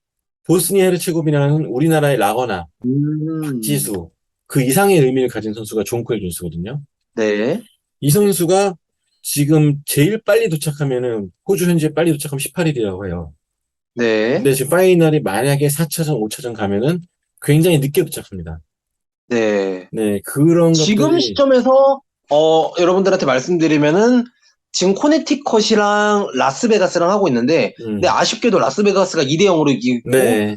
보스니아 헤르체고비나는 우리나라의 라거나, 음, 박지수, 그 이상의 의미를 가진 선수가 존 코엘 존스거든요. 네, 이 선수가 지금 제일 빨리 도착하면은 호주 현지에 빨리 도착하면 18일이라고 해요. 네, 근데 지금 파이널이 만약에 4차전, 5차전 가면은 굉장히 늦게 도착합니다. 네. 네, 그런 지금 것들이, 시점에서, 여러분들한테 말씀드리면은, 지금 코네티컷이랑 라스베가스랑 하고 있는데, 근데 음, 아쉽게도 라스베가스가 2대 0으로 이기고, 네, WNBA는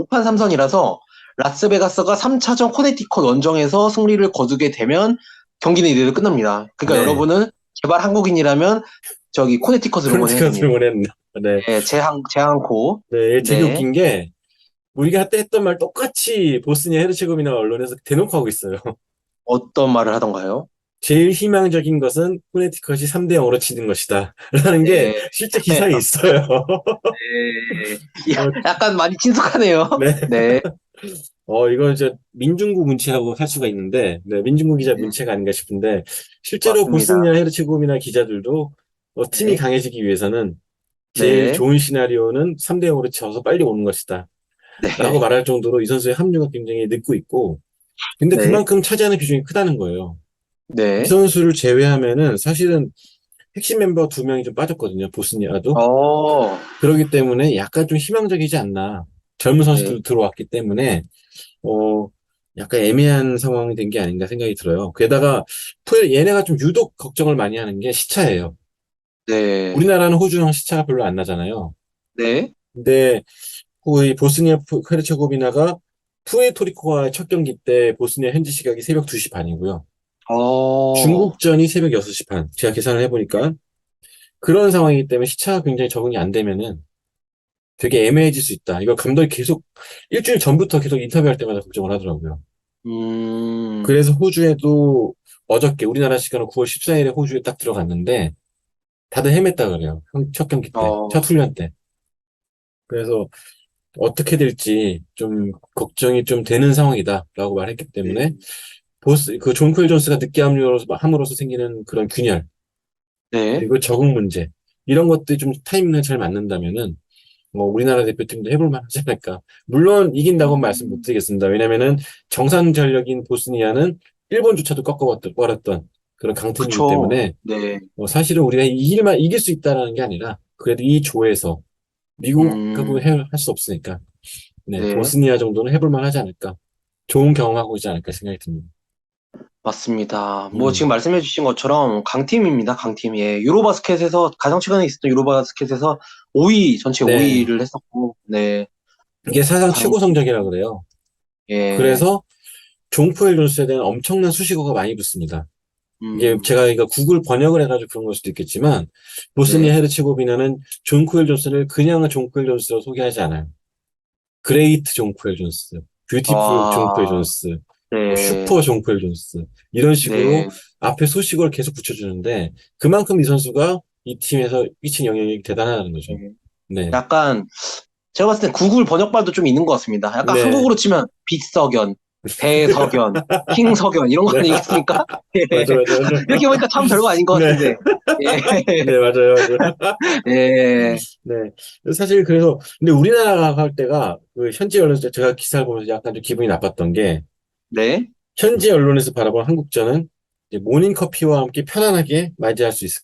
5판 3선이라서, 라스베가스가 3차전 코네티컷 원정에서 승리를 거두게 되면, 경기는 이대로 끝납니다. 그러니까 네. 여러분은, 제발 한국인이라면, 저기 코네티컷을 응원해야 코네티컷을 됩니다. 원했나. 네, 네, 제항코. 네, 되게 네. 웃긴 게, 우리가 한때 했던 말 똑같이 보스니아 헤르체고비나 언론에서 대놓고 하고 있어요. 어떤 말을 하던가요? 제일 희망적인 것은 코네티컷이 3대 0으로 치는 것이다. 라는 게 네. 실제 기사에 있어요. 네. 어, 약간 많이 친숙하네요. 네. 네. 이건 이제 민중구 문체라고 할 수가 있는데, 네, 민중구 기자 네. 문체가 아닌가 싶은데, 실제로 맞습니다. 보스니아 헤르체고비나 기자들도 팀이 네. 강해지기 위해서는 제일 네. 좋은 시나리오는 3대 0으로 쳐서 빨리 오는 것이다. 라고 네. 말할 정도로 이 선수의 합류가 굉장히 늦고 있고, 근데 네. 그만큼 차지하는 비중이 크다는 거예요. 이 네. 선수를 제외하면은 사실은 핵심 멤버 두 명이 좀 빠졌거든요. 보스니아도. 어, 그렇기 때문에 약간 좀 희망적이지 않나. 젊은 네. 선수들도 들어왔기 때문에, 어, 약간 애매한 상황이 된 게 아닌가 생각이 들어요. 게다가, 얘네가 좀 유독 걱정을 많이 하는 게 시차예요. 네. 우리나라는 호주랑 시차가 별로 안 나잖아요. 네. 근데, 이 보스니아 헤르체고비나가 푸에토리코와의 첫 경기 때 보스니아 현지 시각이 새벽 2시 반이고요. 어, 중국전이 새벽 6시 반. 제가 계산을 해보니까 그런 상황이기 때문에 시차가 굉장히 적응이 안 되면은 되게 애매해질 수 있다. 이거 감독이 계속 일주일 전부터 계속 인터뷰할 때마다 걱정을 하더라고요. 음, 그래서 호주에도 어저께 우리나라 시간으로 9월 14일에 호주에 딱 들어갔는데 다들 헤맸다 그래요. 첫 경기 때, 첫 어, 훈련 때. 그래서 어떻게 될지 좀 걱정이 좀 되는 상황이다라고 말했기 네. 때문에 존 코엘 존스가 늦게 함으로써 생기는 그런 균열, 네. 그리고 적응 문제, 이런 것들이 좀 타이밍을 잘 맞는다면은 뭐 우리나라 대표팀도 해볼 만하지 않을까. 물론 이긴다고는 말씀 못 음, 드리겠습니다. 왜냐면은 정상 전력인 보스니아는 일본조차도 꺾어버렸던 그런 강팀이기 그쵸. 때문에 네. 사실은 우리가 이길 수 있다라는 게 아니라 그래도 이 조에서 미국하고 음, 할 수 없으니까 네, 네. 보스니아 정도는 해볼 만하지 않을까. 좋은 경험하고 있지 않을까 생각이 듭니다. 맞습니다. 뭐 음, 지금 말씀해 주신 것처럼 강팀입니다. 강팀. 예. 유로바스켓에서 가장 최근에 있었던 유로바스켓에서 5위, 전체 네. 5위를 했었고, 네. 이게 사상 강, 최고 성적이라 그래요. 예. 그래서 존푸엘 존스에 대한 엄청난 수식어가 많이 붙습니다. 이게 음, 제가 이거 구글 번역을 해가지고 그런 걸 수도 있겠지만 보스니아 네. 헤르체고비나는 존 코엘 존스를 그냥 존 코엘 존스로 소개하지 않아요. 그레이트 존 코엘 존스, 뷰티풀 존 코엘 아, 존스, 뭐 네. 슈퍼 존 코엘 존스 이런 식으로 네. 앞에 소식을 계속 붙여주는데 그만큼 이 선수가 이 팀에서 미친 영향력이 대단하다는 거죠. 네. 네, 약간 제가 봤을 때 구글 번역발도 좀 있는 것 같습니다. 약간 네, 한국으로 치면 빅석연, 대석연, 킹석연 이런 거 네, 아니겠습니까? 예. 맞아, 맞아, 맞아. 이렇게 보니까 참 별거 아닌 것 네, 같은데. 예. 네, 맞아요, 맞아요. 예. 네. 사실 그래서 근데 우리나라가 할 때가 그 현지 언론에서 제가 기사를 보면서 약간 좀 기분이 나빴던 게 네. 현지 언론에서 바라본 한국전은 이제 모닝커피와 함께 편안하게 맞이할 수 있을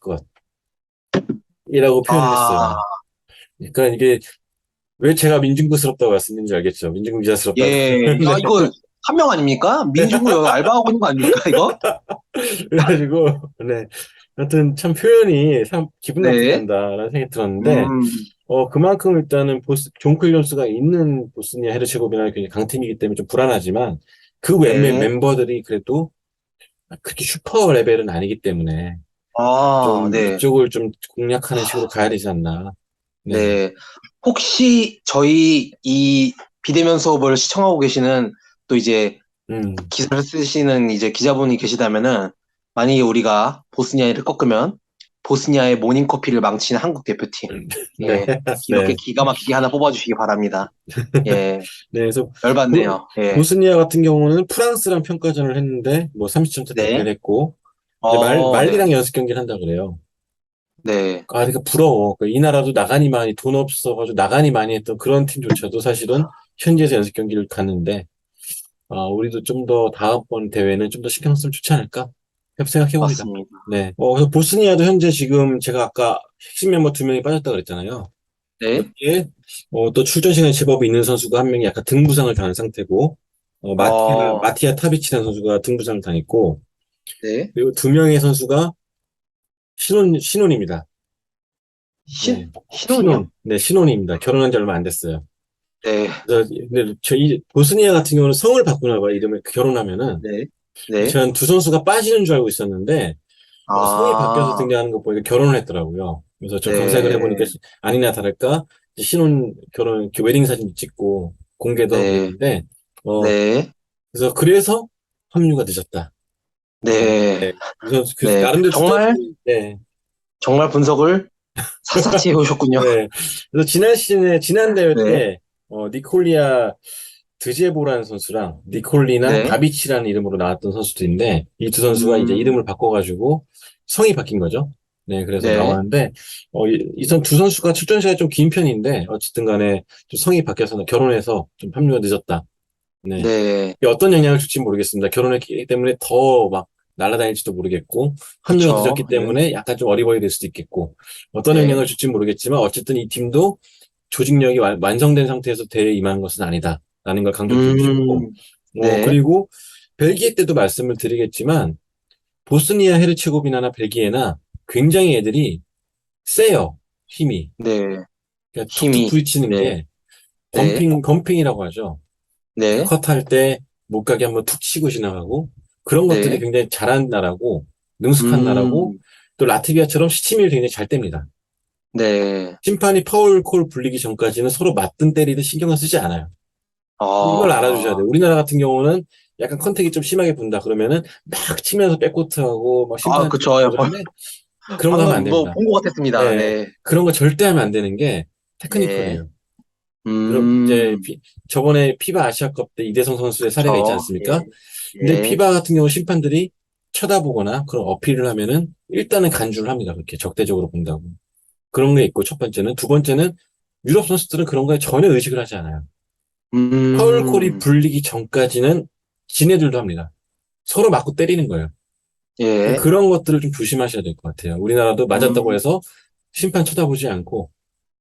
것이라고 표현을 아, 했어요. 그러니까 이게 왜 제가 민중구스럽다고 말씀드린지 알겠죠? 민중구 기자스럽다고. 예. 야, 네. 이거 한 명 아닙니까? 민중구 여기 알바하고 있는 거 아닙니까, 이거? 그래가지고 네. 하여튼 참 표현이 참 기분 나쁘게 네. 한다라는 생각이 들었는데 음, 그만큼 일단은 존 클리언스가 있는 보스니아 헤르체고비나가 굉장히 강팀이기 때문에 좀 불안하지만 그 외의 네. 멤버들이 그래도 그렇게 슈퍼 레벨은 아니기 때문에 아, 좀 네. 이쪽을 좀 공략하는 식으로 가야 되지 않나. 네. 네. 혹시 저희 이 비대면 수업을 시청하고 계시는 또 이제 음. 기사를 쓰시는 이제 기자분이 계시다면은 만약에 우리가 보스니아를 꺾으면 보스니아의 모닝커피를 망치는 한국 대표팀. 네. 예. 이렇게 네. 기가 막히게 하나 뽑아주시기 바랍니다. 예. 네. 그래서 열받네요. 예. 보스니아 같은 경우는 프랑스랑 평가전을 했는데 뭐 30점 차 네. 대패를 했고 이제 네. 말리랑 연습 경기를 한다 그래요. 네. 그러니까 부러워. 이 나라도 나가니 많이 돈 없어가지고 나가니 많이 했던 그런 팀조차도 사실은 현지에서 연습 경기를 갔는데 우리도 좀 더 다음번 대회는 좀 더 신경 쓰면 좋지 않을까 생각해 봅니다. 맞습니다. 네. 그래서 보스니아도 현재 지금 제가 아까 핵심 멤버 2명이 빠졌다 그랬잖아요. 네. 여기에 또 출전 시간이 제법 있는 선수가 한 명이 약간 등 부상을 당한 상태고 어, 마티아 타비치라는 선수가 등 부상을 당했고 네. 그리고 두 명의 선수가 신혼입니다. 네, 신혼이요? 네, 신혼입니다. 결혼한 지 얼마 안 됐어요. 네. 그래서 근데 저희 보스니아 같은 경우는 성을 바꾸나 봐요. 이름을 결혼하면은. 네. 네. 저는 두 선수가 빠지는 줄 알고 있었는데 성이 바뀌어서 아, 등장하는 거 보니까 결혼을 했더라고요. 그래서 저 검색을 해보니까 네. 아니나 다를까 이제 신혼 결혼 이렇게 웨딩 사진 찍고 공개도 하고 네. 있는데 어 네. 그래서 합류가 늦었다. 네. 네. 이 선수 네. 나름대로 정말, 네. 정말 분석을 샅샅이 해오셨군요. 네. 그래서 지난 시즌에 지난 대회 네. 때 니콜리아 드제보라는 선수랑 니콜리나 네. 바비치라는 이름으로 나왔던 선수들인데 이 두 선수가 이제 음, 이름을 바꿔가지고 성이 바뀐 거죠. 네, 그래서 네. 나왔는데 두 선수가 출전 시간이 좀 긴 편인데 어쨌든 간에 좀 성이 바뀌어서 결혼해서 좀 합류가 늦었다. 네. 네. 이게 어떤 영향을 줄지 모르겠습니다. 결혼했기 때문에 더 막 날아다닐지도 모르겠고 합류가 그쵸. 늦었기 네. 때문에 약간 좀 어리버리 될 수도 있겠고 어떤 영향을 네. 줄지 모르겠지만 어쨌든 이 팀도 조직력이 완성된 상태에서 대회에 임한 것은 아니다라는 걸 강조해 주셨고 네. 그리고 벨기에 때도 말씀을 드리겠지만 보스니아 헤르체고비나나 벨기에나 굉장히 애들이 세요. 힘이. 네. 그러니까 툭툭 힘이. 부딪히는 네. 게 네. 범핑이라고 하죠. 네. 컷할 때 못가게 한번 툭 치고 지나가고 그런 것들이 네. 굉장히 잘한 나라고 능숙한 나라고 음, 또 라트비아처럼 시치미를 굉장히 잘 뗍니다. 네. 심판이 파울 콜 불리기 전까지는 서로 맞든 때리든 신경을 쓰지 않아요. 이걸 알아주셔야 아, 돼요. 우리나라 같은 경우는 약간 컨택이 좀 심하게 분다 그러면은 막 치면서 백코트하고 막 아, 심판한테 그쵸. 그러고 그러는데 그런 거 하면 안 방금 뭐 됩니다. 본 것 같았습니다. 예, 네. 그런 거 절대 하면 안 되는 게 예. 테크니컬이에요. 그럼 이제 음, 저번에 피바 아시아컵 때 이대성 선수의 사례가 있지 그쵸. 않습니까? 예. 근데 예. 피바 같은 경우 심판들이 쳐다보거나 그런 어필을 하면은 일단은 간주를 합니다. 그렇게 적대적으로 본다고. 그런 게 있고 첫 번째는 두 번째는 유럽 선수들은 그런 거에 전혀 의식을 하지 않아요. 파울콜이 음, 불리기 전까지는 지네들도 합니다. 서로 맞고 때리는 거예요. 예. 그런 것들을 좀 조심하셔야 될 것 같아요. 우리나라도 맞았다고 음, 해서 심판 쳐다보지 않고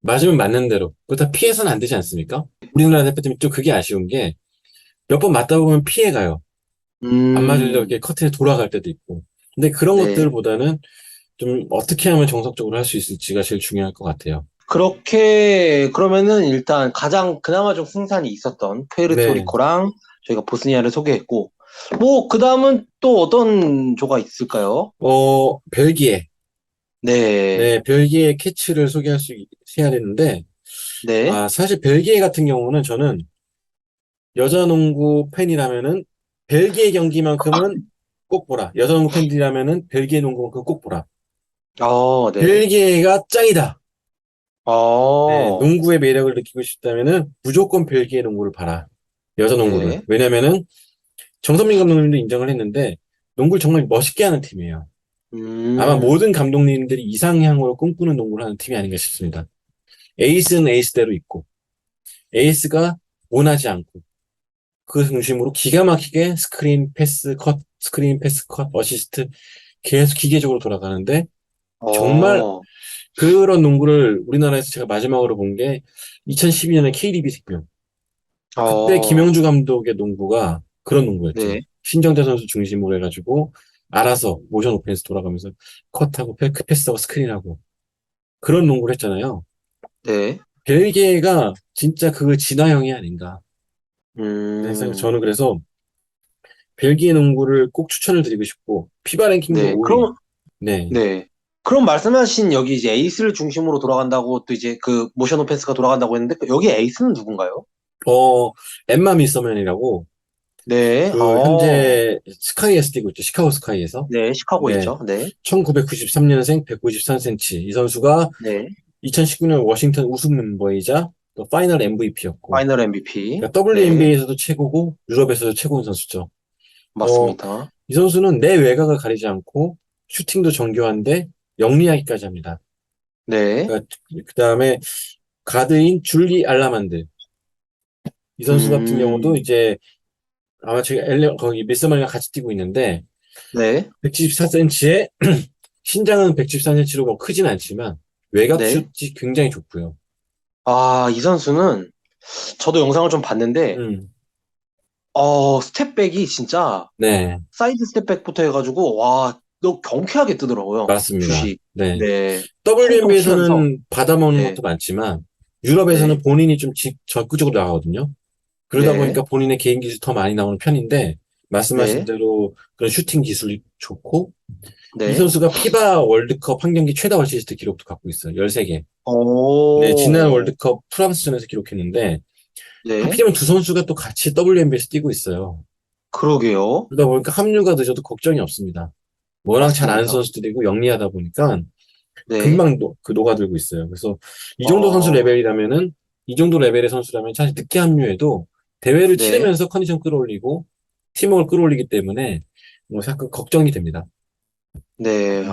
맞으면 맞는 대로 그거 다 피해서는 안 되지 않습니까? 우리나라 대표팀이 좀 그게 아쉬운 게 몇 번 맞다 보면 피해가요. 안 맞으려고 음, 이렇게 커튼에 돌아갈 때도 있고. 근데 그런 네. 것들보다는 좀 어떻게 하면 정석적으로 할 수 있을지가 제일 중요할 것 같아요. 그렇게, 그러면은 일단 가장 그나마 좀 승산이 있었던 네. 푸에르토리코랑 저희가 보스니아를 소개했고, 뭐, 그 다음은 또 어떤 조가 있을까요? 벨기에. 네. 네, 벨기에 캐치를 해야 되는데, 네. 사실 벨기에 같은 경우는 저는 여자 농구 팬이라면은 벨기에 경기만큼은 꼭 보라. 여자 농구 팬들이라면은 벨기에 농구만큼 꼭 보라. 네. 벨기에가 짱이다. 네, 어, 농구의 매력을 느끼고 싶다면은 무조건 벨기에 농구를 봐라. 여자 농구를. 네. 왜냐면은 정선민 감독님도 인정을 했는데 농구를 정말 멋있게 하는 팀이에요. 아마 음, 모든 감독님들이 이상향으로 꿈꾸는 농구를 하는 팀이 아닌가 싶습니다. 에이스는 에이스대로 있고 에이스가 원하지 않고 그 중심으로 기가 막히게 스크린 패스 컷, 어시스트 계속 기계적으로 돌아가는데 정말 어, 그런 농구를 우리나라에서 제가 마지막으로 본 게 2012년에 KDB 생명. 그때 어, 김영주 감독의 농구가 그런 농구였죠. 네. 신정재 선수 중심으로 해가지고 알아서 모션 오펜스 돌아가면서 컷하고 패스하고 스크린하고 그런 농구를 했잖아요. 네. 벨기에가 진짜 그 진화형이 아닌가. 그래서 음, 저는 그래서 벨기에 농구를 꼭 추천을 드리고 싶고 피바 랭킹도 네. 5위. 네. 네. 그럼 말씀하신 여기 이제 에이스를 중심으로 돌아간다고 또 이제 그 모션 오펜스가 돌아간다고 했는데 여기 에이스는 누군가요? 어, 엠마 미서맨이라고 네. 그 현재 스카이에서 뛰고 있죠. 시카고 스카이에서. 네. 시카고에 네. 있죠. 네. 1993년생 193cm. 이 선수가 네. 2019년 워싱턴 우승 멤버이자 또 파이널 MVP였고. 파이널 MVP. 그러니까 네. WNBA에서도 최고고 유럽에서도 최고인 선수죠. 어, 맞습니다. 이 선수는 내 외곽을 가리지 않고 슈팅도 정교한데 영리하기까지 합니다. 네. 그러니까 그다음에 가드인 줄리 알라만드. 이 선수 같은 경우도 음, 이제 아마 제가 거기 미스만이랑 같이 뛰고 있는데 네. 174cm에 신장은 174cm로 크진 않지만 외곽 네. 슛이 굉장히 좋고요. 아, 이 선수는 저도 영상을 좀 봤는데, 음, 스텝백이 진짜 네, 사이드 스텝백부터 해가지고, 와, 너 경쾌하게 뜨더라고요. 맞습니다. 슛이. 네. 네. 통통 튀면서. WNBA에서는 받아먹는 네. 것도 많지만 유럽에서는 네. 본인이 좀 적극적으로 나가거든요. 그러다 네. 보니까 본인의 개인 기술이 더 많이 나오는 편인데 말씀하신 네. 대로 그런 슈팅 기술이 좋고 이 네. 선수가 피바 월드컵 한 경기 최다 어시스트 기록도 갖고 있어요. 13개. 네, 지난 오, 월드컵 프랑스전에서 기록했는데 네. 하필이면 두 선수가 또 같이 WNBA에서 뛰고 있어요. 그러게요. 그러다 보니까 합류가 늦어도 걱정이 없습니다. 워낙 잘 아는 맞습니다. 선수들이고 영리하다 보니까 네. 금방 녹아들고 있어요. 그래서 이 정도 선수 어, 레벨이라면은 이 정도 레벨의 선수라면 사실 늦게 합류해도 대회를 네. 치르면서 컨디션 끌어올리고 팀워크를 끌어올리기 때문에 뭐 약간 걱정이 됩니다. 네. 음.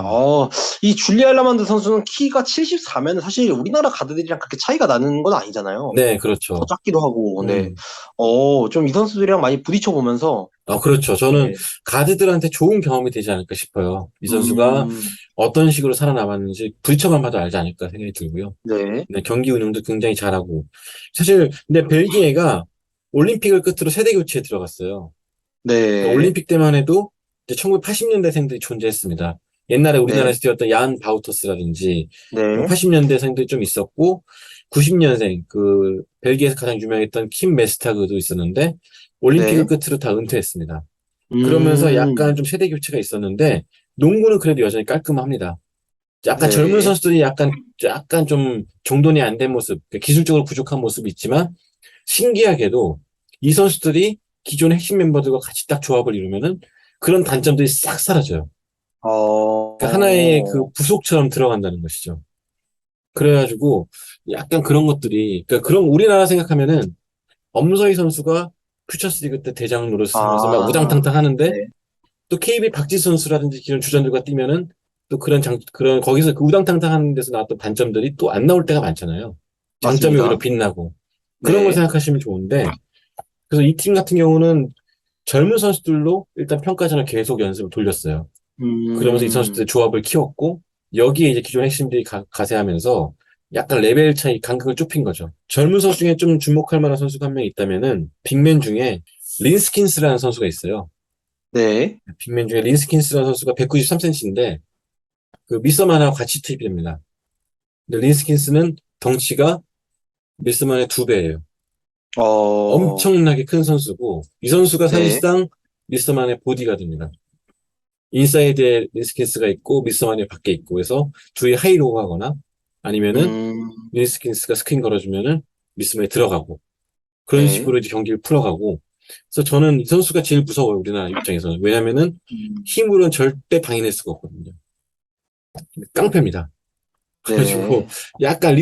이 줄리 알라만드 선수는 키가 74면 사실 우리나라 가드들이랑 그렇게 차이가 나는 건 아니잖아요. 네, 더 그렇죠. 작기도 하고, 네. 음. 좀 이 선수들이랑 많이 부딪혀 보면서, 그렇죠. 저는 네. 가드들한테 좋은 경험이 되지 않을까 싶어요. 이 선수가 음, 어떤 식으로 살아남았는지 부딪혀만 봐도 알지 않을까 생각이 들고요. 네. 네, 경기 운영도 굉장히 잘하고. 사실, 근데 벨기에가 올림픽을 끝으로 세대 교체에 들어갔어요. 그러니까 네. 올림픽 때만 해도 이제 1980년대생들이 존재했습니다. 옛날에 네. 우리나라에서 뛰었던 얀 바우터스라든지 뭐 네. 80년대생들이 좀 있었고 90년생 그 벨기에에서 가장 유명했던 킴 메스타그도 있었는데 올림픽을 네. 끝으로 다 은퇴했습니다. 그러면서 약간 음, 좀 세대 교체가 있었는데 농구는 그래도 여전히 깔끔합니다. 약간 젊은 네. 선수들이 약간 좀 정돈이 안 된 모습, 기술적으로 부족한 모습이 있지만 신기하게도 이 선수들이 기존 핵심 멤버들과 같이 딱 조합을 이루면은 그런 단점들이 싹 사라져요. 그러니까 하나의 그 부속처럼 들어간다는 것이죠. 그래가지고 약간 그런 것들이, 그러니까 그런 우리나라 생각하면은 엄서희 선수가 퓨처스리그 때 대장 노릇을 하면서 막 아, 우당탕탕 하는데 네, 또 KB 박지수 선수라든지 기존 주전들과 뛰면은 또 그런 거기서 그 우당탕탕 하는 데서 나왔던 단점들이 또 안 나올 때가 많잖아요. 장점이 오히려 맞습니다. 빛나고 그런 걸 네, 생각하시면 좋은데 그래서 이 팀 같은 경우는 젊은 선수들로 일단 평가전을 계속 연습을 돌렸어요. 그러면서 이 선수들의 음, 조합을 키웠고 여기에 이제 기존 핵심들이 가세하면서 약간 레벨 차이 간극을 좁힌 거죠. 젊은 선수 중에 좀 주목할 만한 선수가 한 명 있다면은 빅맨 중에 린스킨스라는 선수가 있어요. 네, 빅맨 중에 린스킨스라는 선수가 193cm인데 그 미서만하고 같이 투입이 됩니다. 근데 린스킨스는 덩치가 미서만의 2배예요. 어, 엄청나게 큰 선수고 이 선수가 네, 사실상 미서만의 보디가드입니다. 인사이드에 린스킨스가 있고 미서만이 밖에 있고 해서 둘이 하이로우 하거나 아니면은 음, 린스킨스가 스크린 걸어주면은 미스만이 들어가고 그런 네, 식으로 이제 경기를 풀어가고 그래서 저는 이 선수가 제일 무서워요 우리나라 입장에서는 왜냐면은 음, 힘으로는 절대 방해낼 수가 없거든요. 깡패입니다. 그래가지고 네, 약간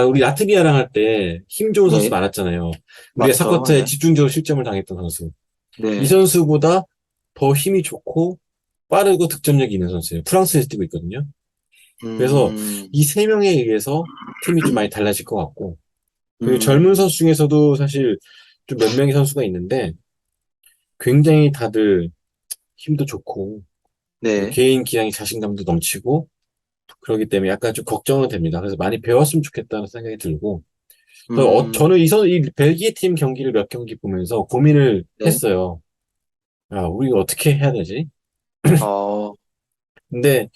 우리 라트비아랑 할 때 힘 좋은 선수 네, 많았잖아요. 우리가 맞죠, 사쿼터에 네, 집중적으로 실점을 당했던 선수. 이 네, 선수보다 더 힘이 좋고 빠르고 득점력이 있는 선수예요. 프랑스에서 뛰고 있거든요. 그래서 음, 이 세 명에 의해서 팀이 좀 많이 달라질 것 같고 그리고 젊은 음, 선수 중에서도 사실 좀 몇 명의 선수가 있는데 굉장히 다들 힘도 좋고 그리고 네, 개인 기량이 자신감도 넘치고 그렇기 때문에 약간 좀 걱정은 됩니다. 그래서 많이 배웠으면 좋겠다는 생각이 들고 그래서 저는 음, 이 벨기에 팀 경기를 몇 경기 보면서 고민을 네, 했어요. 아, 우리 어떻게 해야 되지? 어, 근데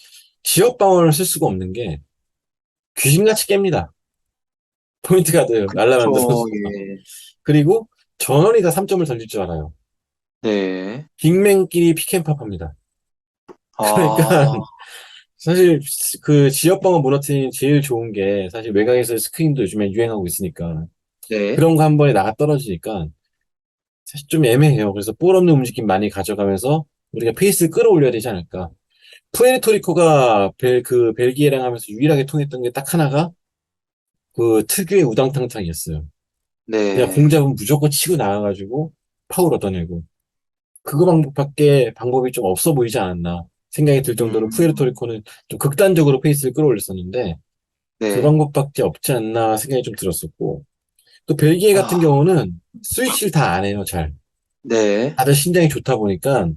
지역 방어를 쓸 수가 없는 게 귀신같이 깹니다. 포인트 가드 날라만드 그쵸, 선수가. 예, 그리고 전원이 다 3점을 던질 줄 알아요. 네, 빅맨끼리 피켄팝합니다. 그러니까 아, 사실 그 지역 방어 무너뜨리는 제일 좋은 게 사실 외곽에서의 스크린도 요즘에 유행하고 있으니까 네, 그런 거 한 번에 나가 떨어지니까 사실 좀 애매해요. 그래서 볼 없는 움직임 많이 가져가면서 우리가 페이스를 끌어올려야 되지 않을까. 푸에르토리코가 그 벨기에랑 하면서 유일하게 통했던 게 딱 하나가 그 특유의 우당탕탕이었어요. 그냥 공 네, 잡으면 무조건 치고 나가가지고 파울 얻어내고 그거 방법이 좀 없어 보이지 않았나 생각이 들 정도로 음, 푸에르토리코는 좀 극단적으로 페이스를 끌어올렸었는데 그 네, 방법밖에 없지 않나 생각이 좀 들었었고 또 벨기에 같은 아, 경우는 스위치를 다 안 해요 잘 네, 다들 신장이 좋다 보니까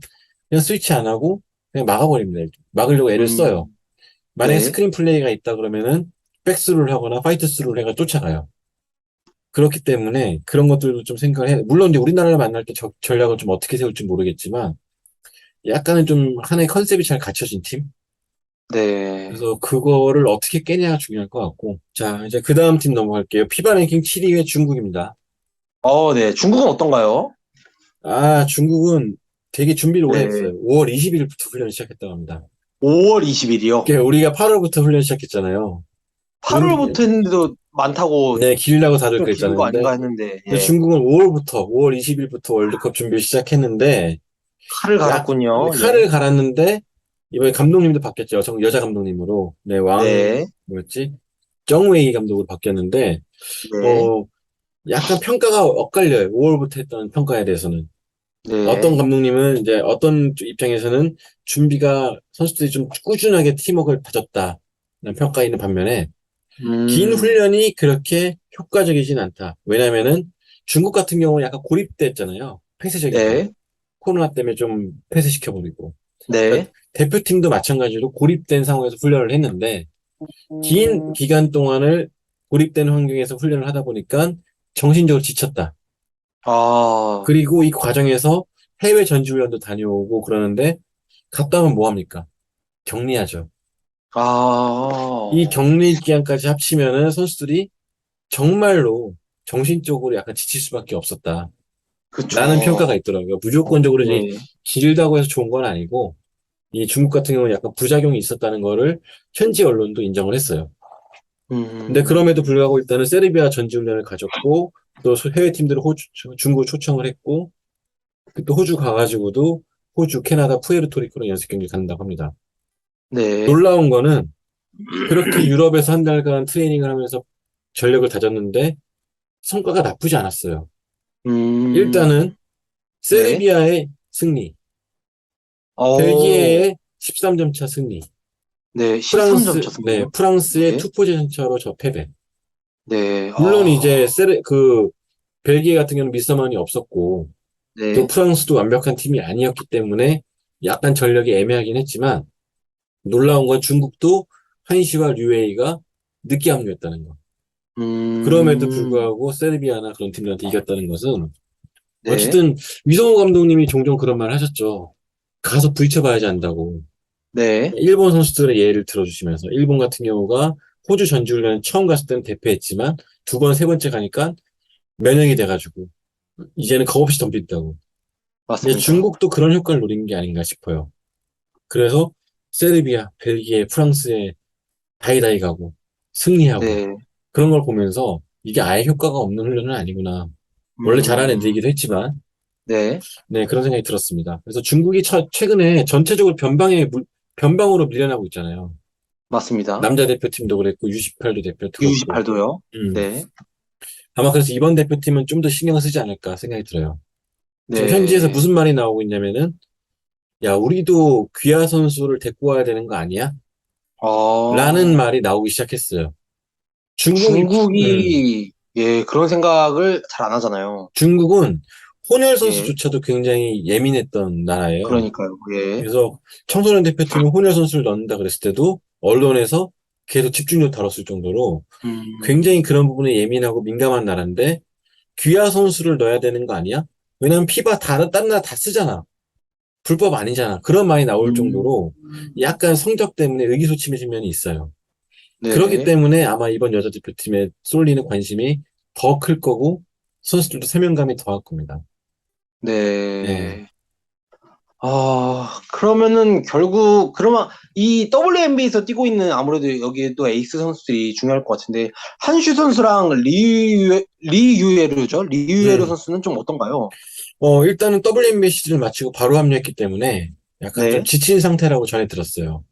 그냥 스위치 안 하고 그냥 막아버립니다 막으려고 애를 써요 음, 만약에 네, 스크린 플레이가 있다 그러면은 백스루를 하거나 파이트 스루를 해가 쫓아가요 그렇기 때문에 그런 것들도 좀 생각을 해 물론 이제 우리나라를 만날 때 전략을 좀 어떻게 세울지 모르겠지만 약간은 좀 하나의 컨셉이 잘 갖춰진 팀 네, 그래서 그거를 어떻게 깨냐가 중요할 것 같고. 자, 이제 그 다음 팀 넘어갈게요. 피파 랭킹 7위의 중국입니다. 네, 중국은 어떤가요? 아, 중국은 되게 준비를 오래 네, 했어요. 5월 20일부터 훈련 시작했다고 합니다. 5월 20일이요. 그러니까 우리가 8월부터 훈련 시작했잖아요. 운, 8월부터 했는데도 많다고 네, 길다고 다들 좀 긴 그랬잖아요. 거 아닌가 했는데, 근데 예, 중국은 5월 20일부터 월드컵 준비를 시작했는데, 칼을 약, 갈았군요. 예, 칼을 갈았는데, 이번에 감독님도 바뀌었죠. 여자 감독님으로. 네, 네, 뭐였지? 정웨이 감독으로 바뀌었는데, 네, 어, 약간 평가가 엇갈려요. 5월부터 했던 평가에 대해서는. 어떤 네, 감독님은 이제 어떤 입장에서는 준비가 선수들이 좀 꾸준하게 팀워크를 다졌다는 평가 있는 반면에 긴 음, 훈련이 그렇게 효과적이진 않다. 왜냐면은 중국 같은 경우는 약간 고립됐잖아요. 폐쇄적이고. 네, 코로나 때문에 좀 폐쇄시켜버리고. 그러니까 네, 대표팀도 마찬가지로 고립된 상황에서 훈련을 했는데 긴 음, 기간 동안을 고립된 환경에서 훈련을 하다 보니까 정신적으로 지쳤다. 아, 그리고 이 과정에서 해외 전지훈련도 다녀오고 그러는데 갔다 오면 뭐 합니까? 격리하죠. 이 아, 격리 기간까지 합치면은 선수들이 정말로 정신적으로 약간 지칠 수밖에 없었다. 라는 평가가 그쵸. 있더라고요. 무조건적으로 이제 네, 길다고 해서 좋은 건 아니고 이 중국 같은 경우는 약간 부작용이 있었다는 거를 현지 언론도 인정을 했어요. 근데 그럼에도 음, 불구하고 일단은 세르비아 전지훈련을 가졌고 또 해외 팀들을 중국 초청을 했고 또 호주 가가지고도 호주, 캐나다, 푸에르토리코로 연습 경기 간다고 합니다. 네. 놀라운 거는 그렇게 유럽에서 한 달간 트레이닝을 하면서 전력을 다졌는데 성과가 나쁘지 않았어요. 일단은 음, 네. 세르비아의 승리, 어, 벨기에의 13점 차 승리, 네. 13점 네, 쳤습니다. 프랑스의 네. 투포지션 차로 저 패배. 네. 물론 이제 아, 벨기에 같은 경우는 미서먼이 없었고, 또 네. 프랑스도 완벽한 팀이 아니었기 때문에 약간 전력이 애매하긴 했지만, 놀라운 건 중국도 한시와 류웨이가 늦게 합류했다는 거. 그럼에도 음, 불구하고 세르비아나 그런 팀들한테 이겼다는 것은, 네. 어쨌든 위성호 감독님이 종종 그런 말 하셨죠. 가서 부딪혀봐야지 안다고. 네. 일본 선수들의 예를 들어주시면서, 일본 같은 경우가 호주 전지훈련 처음 갔을 때는 대패했지만, 두 번, 세 번째 가니까 면역이 돼가지고, 이제는 겁없이 덤빈다고. 근데 맞습니다. 중국도 그런 효과를 노린 게 아닌가 싶어요. 그래서 세르비아, 벨기에, 프랑스에 다이다이 가고 승리하고 네. 그런 걸 보면서 이게 아예 효과가 없는 훈련은 아니구나. 원래 잘하는 음, 애들이기도 했지만, 네. 네, 그런 생각이 들었습니다. 그래서 중국이 최근에 전체적으로 변방으로 밀려나고 있잖아요. 맞습니다. 남자 대표팀도 그랬고, U18도 대표도 그렇고. U28도요. 음. 네. 아마 그래서 이번 대표팀은 좀 더 신경을 쓰지 않을까 생각이 들어요. 지금 현지에서 네. 무슨 말이 나오고 있냐면은, 야, 우리도 귀하 선수를 데리고 와야 되는 거 아니야? 라는 어, 말이 나오기 시작했어요. 중국이, 음, 중국이, 예, 그런 생각을 잘 안 하잖아요. 중국은 혼혈 예. 선수조차도 굉장히 예민했던 나라예요. 그러니까요. 예. 그래서 청소년 대표팀에 혼혈 선수를 넣는다 그랬을 때도 언론에서 계속 집중력 다뤘을 정도로 음, 굉장히 그런 부분에 예민하고 민감한 나라인데 귀하 선수를 넣어야 되는 거 아니야? 왜냐면 피바 다른 나라 다 쓰잖아. 불법 아니잖아. 그런 말이 나올 정도로 음, 약간 성적 때문에 의기소침해진 면이 있어요. 그렇기 네. 때문에 아마 이번 여자 대표팀에 쏠리는 관심이 더 클 거고 선수들도 세명감이 더할 겁니다. 네. 네. 그러면은 결국, 그러면 이 WNBA에서 뛰고 있는 아무래도 여기에 또 에이스 선수들이 중요할 것 같은데, 한슈 선수랑 리유에르죠? 리유에르 음. 선수는 좀 어떤가요? 일단은 WNBA 시즌을 마치고 바로 합류했기 때문에 약간 좀 네. 지친 상태라고 전해 들었어요.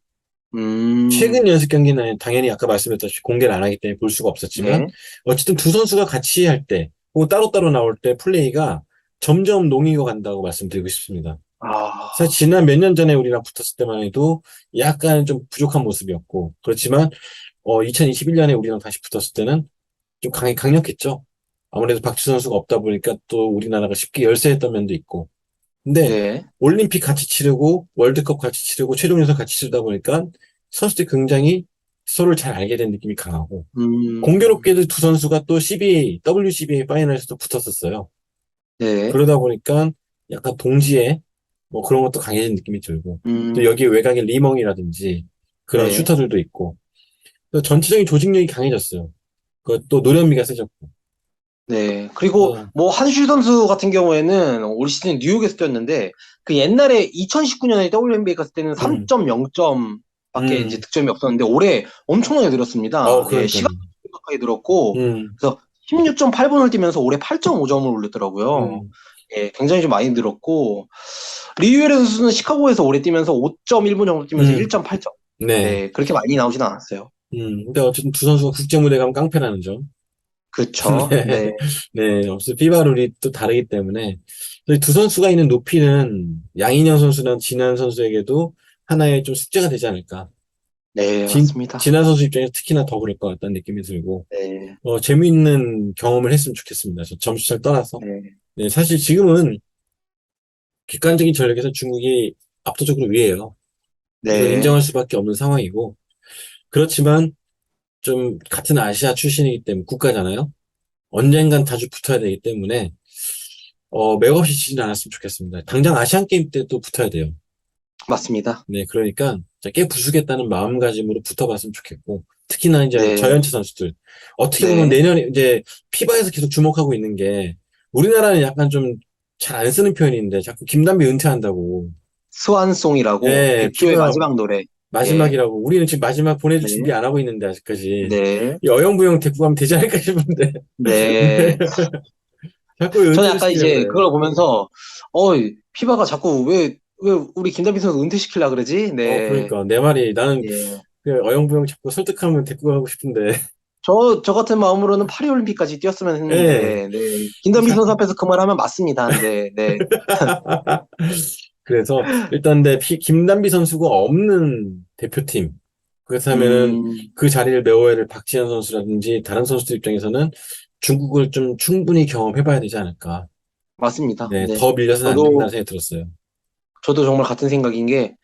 최근 음, 연습 경기는 당연히 아까 말씀드렸다시피 공개를 안 하기 때문에 볼 수가 없었지만 네. 어쨌든 두 선수가 같이 할 때, 혹은 따로따로 나올 때 플레이가 점점 농익어 간다고 말씀드리고 싶습니다. 아, 사실 지난 몇 년 전에 우리랑 붙었을 때만 해도 약간 좀 부족한 모습이었고, 그렇지만 2021년에 우리랑 다시 붙었을 때는 좀 강력했죠. 아무래도 박지 선수가 없다 보니까 또 우리나라가 쉽게 열세했던 면도 있고. 근데 네. 올림픽 같이 치르고 월드컵 같이 치르고 최종 예선 같이 치르다 보니까 선수들이 굉장히 서로를 잘 알게 된 느낌이 강하고, 음, 공교롭게도 두 선수가 또 WCBA 파이널에서도 붙었었어요. 네. 그러다 보니까 약간 동지애 뭐 그런 것도 강해진 느낌이 들고, 또 음, 여기 외곽에 리멍이라든지 그런 네. 슈터들도 있고, 그래서 전체적인 조직력이 강해졌어요. 또 노련미가 세졌고. 네. 그리고 그래서, 뭐 한슈 선수 같은 경우에는 올 시즌 뉴욕에서 뛰었는데 그 옛날에 2019년에 WNBA 갔을 때는 음, 3.0점밖에 이제 음, 득점이 없었는데 올해 엄청나게 늘었습니다. 예, 그러니까, 시간 가까이 늘었고 음, 그래서 16.8분을 뛰면서 올해 8.5점을 올렸더라고요. 음, 예, 굉장히 좀 많이 늘었고 리유엘 선수는 시카고에서 올해 뛰면서 5.1분 정도 뛰면서 음, 1.8점. 네. 네, 그렇게 많이 나오진 않았어요. 근데 어쨌든 두 선수가 국제 무대 가면 깡패라는 점. 그쵸? 네, 네, 네, 없어. 피바 룰이 또 다르기 때문에 저희 두 선수가 있는 높이는 양인영 선수나 진한 선수에게도 하나의 좀 숙제가 되지 않을까. 네, 맞습니다. 진한 선수 입장에서 특히나 더 그럴 것 같다는 느낌이 들고, 네, 재미있는 경험을 했으면 좋겠습니다. 저 점수차를 떠나서. 네, 네, 사실 지금은 객관적인 전력에서 중국이 압도적으로 위에요. 이건 네, 인정할 수밖에 없는 상황이고, 그렇지만 좀 같은 아시아 출신이기 때문에 국가잖아요. 언젠간 자주 붙어야 되기 때문에 맥없이 지진 않았으면 좋겠습니다. 당장 아시안 게임 때 또 붙어야 돼요. 맞습니다. 네, 그러니까 깨 부수겠다는 마음가짐으로 붙어봤으면 좋겠고, 특히나 이제 네, 저연체 선수들 어떻게 보면 네. 내년에 이제 피바에서 계속 주목하고 있는 게, 우리나라는 약간 좀 잘 안 쓰는 표현인데 자꾸 김단비 은퇴한다고. 스완송이라고 예, 백조의 피바 마지막 노래. 예, 마지막이라고. 우리는 지금 마지막 보내줄 준비 네, 안 하고 있는데 아직까지 네, 이 어영부영 데리고 가면 되지 않을까 싶은데. 네. 자꾸 왜 저는 은퇴를 약간 시키려고 이제 그래. 그걸 보면서, 피바가 자꾸 왜 우리 김다빈 선수 은퇴시키려 그러지? 네. 그러니까 내 말이 나는 예. 그 어영부영 자꾸 설득하면 데리고 가고 싶은데. 저 같은 마음으로는 파리올림픽까지 뛰었으면 예. 했는데, 네. 김다빈 선수 앞에서 그 말 하면 맞습니다. 네, 네. 그래서 일단 김단비 선수가 없는 대표팀. 그렇다면은 음, 그 자리를 메워야 될 박지현 선수라든지 다른 선수들 입장에서는 중국을 좀 충분히 경험해봐야 되지 않을까. 맞습니다. 네, 네. 더 밀려서는 안 된다는 저도, 생각이 들었어요. 저도 정말 같은 생각인 게,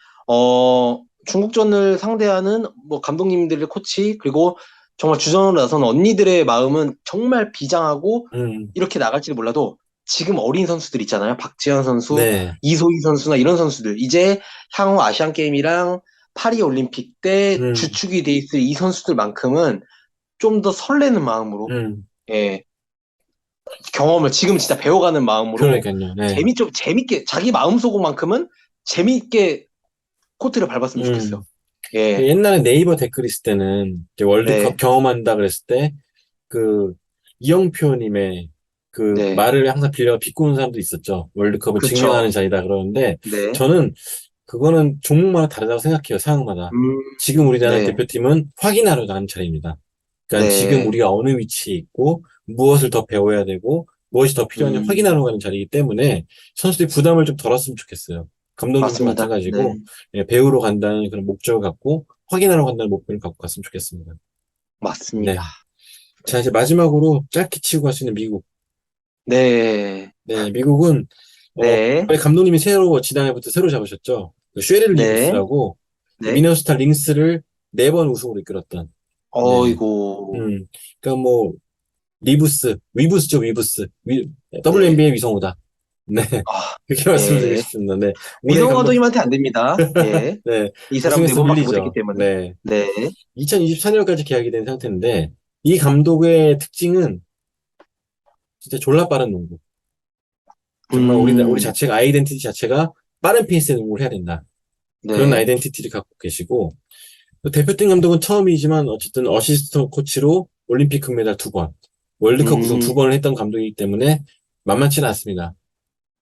중국전을 상대하는 뭐 감독님들의 코치, 그리고 정말 주전으로 나선 언니들의 마음은 정말 비장하고 음, 이렇게 나갈지도 몰라도 지금 어린 선수들 있잖아요. 박지현 선수, 네, 이소희 선수나 이런 선수들. 이제 향후 아시안 게임이랑 파리 올림픽 때 음, 주축이 돼 있을 이 선수들만큼은 좀 더 설레는 마음으로, 음, 예, 경험을 지금 진짜 배워가는 마음으로 그러니까요. 네, 좀 재밌게, 자기 마음속만큼은 재밌게 코트를 밟았으면 좋겠어요. 음. 예, 옛날에 네이버 댓글 있을 때는 이제 월드컵 네, 경험한다 그랬을 때 그 이영표님의 그 네, 말을 항상 빌려 비꼬는 사람도 있었죠. 월드컵은 증명하는 그쵸. 자리다 그러는데 네, 저는 그거는 종목마다 다르다고 생각해요. 상황마다. 음, 지금 우리나라 네, 대표팀은 확인하러 가는 차례입니다. 그러니까 지금 네, 우리가 어느 위치에 있고 무엇을 더 배워야 되고 무엇이 더 필요한지 음, 확인하러 가는 자리이기 때문에 선수들이 부담을 좀 덜었으면 좋겠어요. 감독님도 맞습니다. 네, 마찬가지고 배우러 간다는 그런 목적을 갖고 확인하러 간다는 목표를 갖고 갔으면 좋겠습니다. 맞습니다. 네. 자, 이제 마지막으로 짧게 치고 갈 수 있는 미국. 네, 네, 미국은 네, 이번에 감독님이 지난해부터 새로 잡으셨죠. 그 쉐릴 네, 리브스라고 그 네, 미네소타 링스를 4번 우승으로 이끌었던. 네. 어이고, 음. 그러니까 뭐 위브스죠, 위브스. 네, WNBA 위성우다. 네. 아, 그렇게 말씀드리고 예, 싶습니다. 네. 올해 위성 감독, 감독님한테 안 됩니다. 예, 네. 이 사람 네 우승했으면 번밖에 못했기 밀리죠. 때문에. 네. 네, 2024년까지 계약이 된 상태인데, 이 감독의 특징은 진짜 졸라 빠른 농구. 정말 우리 음, 자체가, 아이덴티티 자체가 빠른 페이스의 농구를 해야 된다. 그런 네, 아이덴티티를 갖고 계시고, 또 대표팀 감독은 처음이지만 어쨌든 어시스턴트 코치로 올림픽 금메달 2번, 월드컵 우승 음, 2번을 했던 감독이기 때문에 만만치는 않습니다.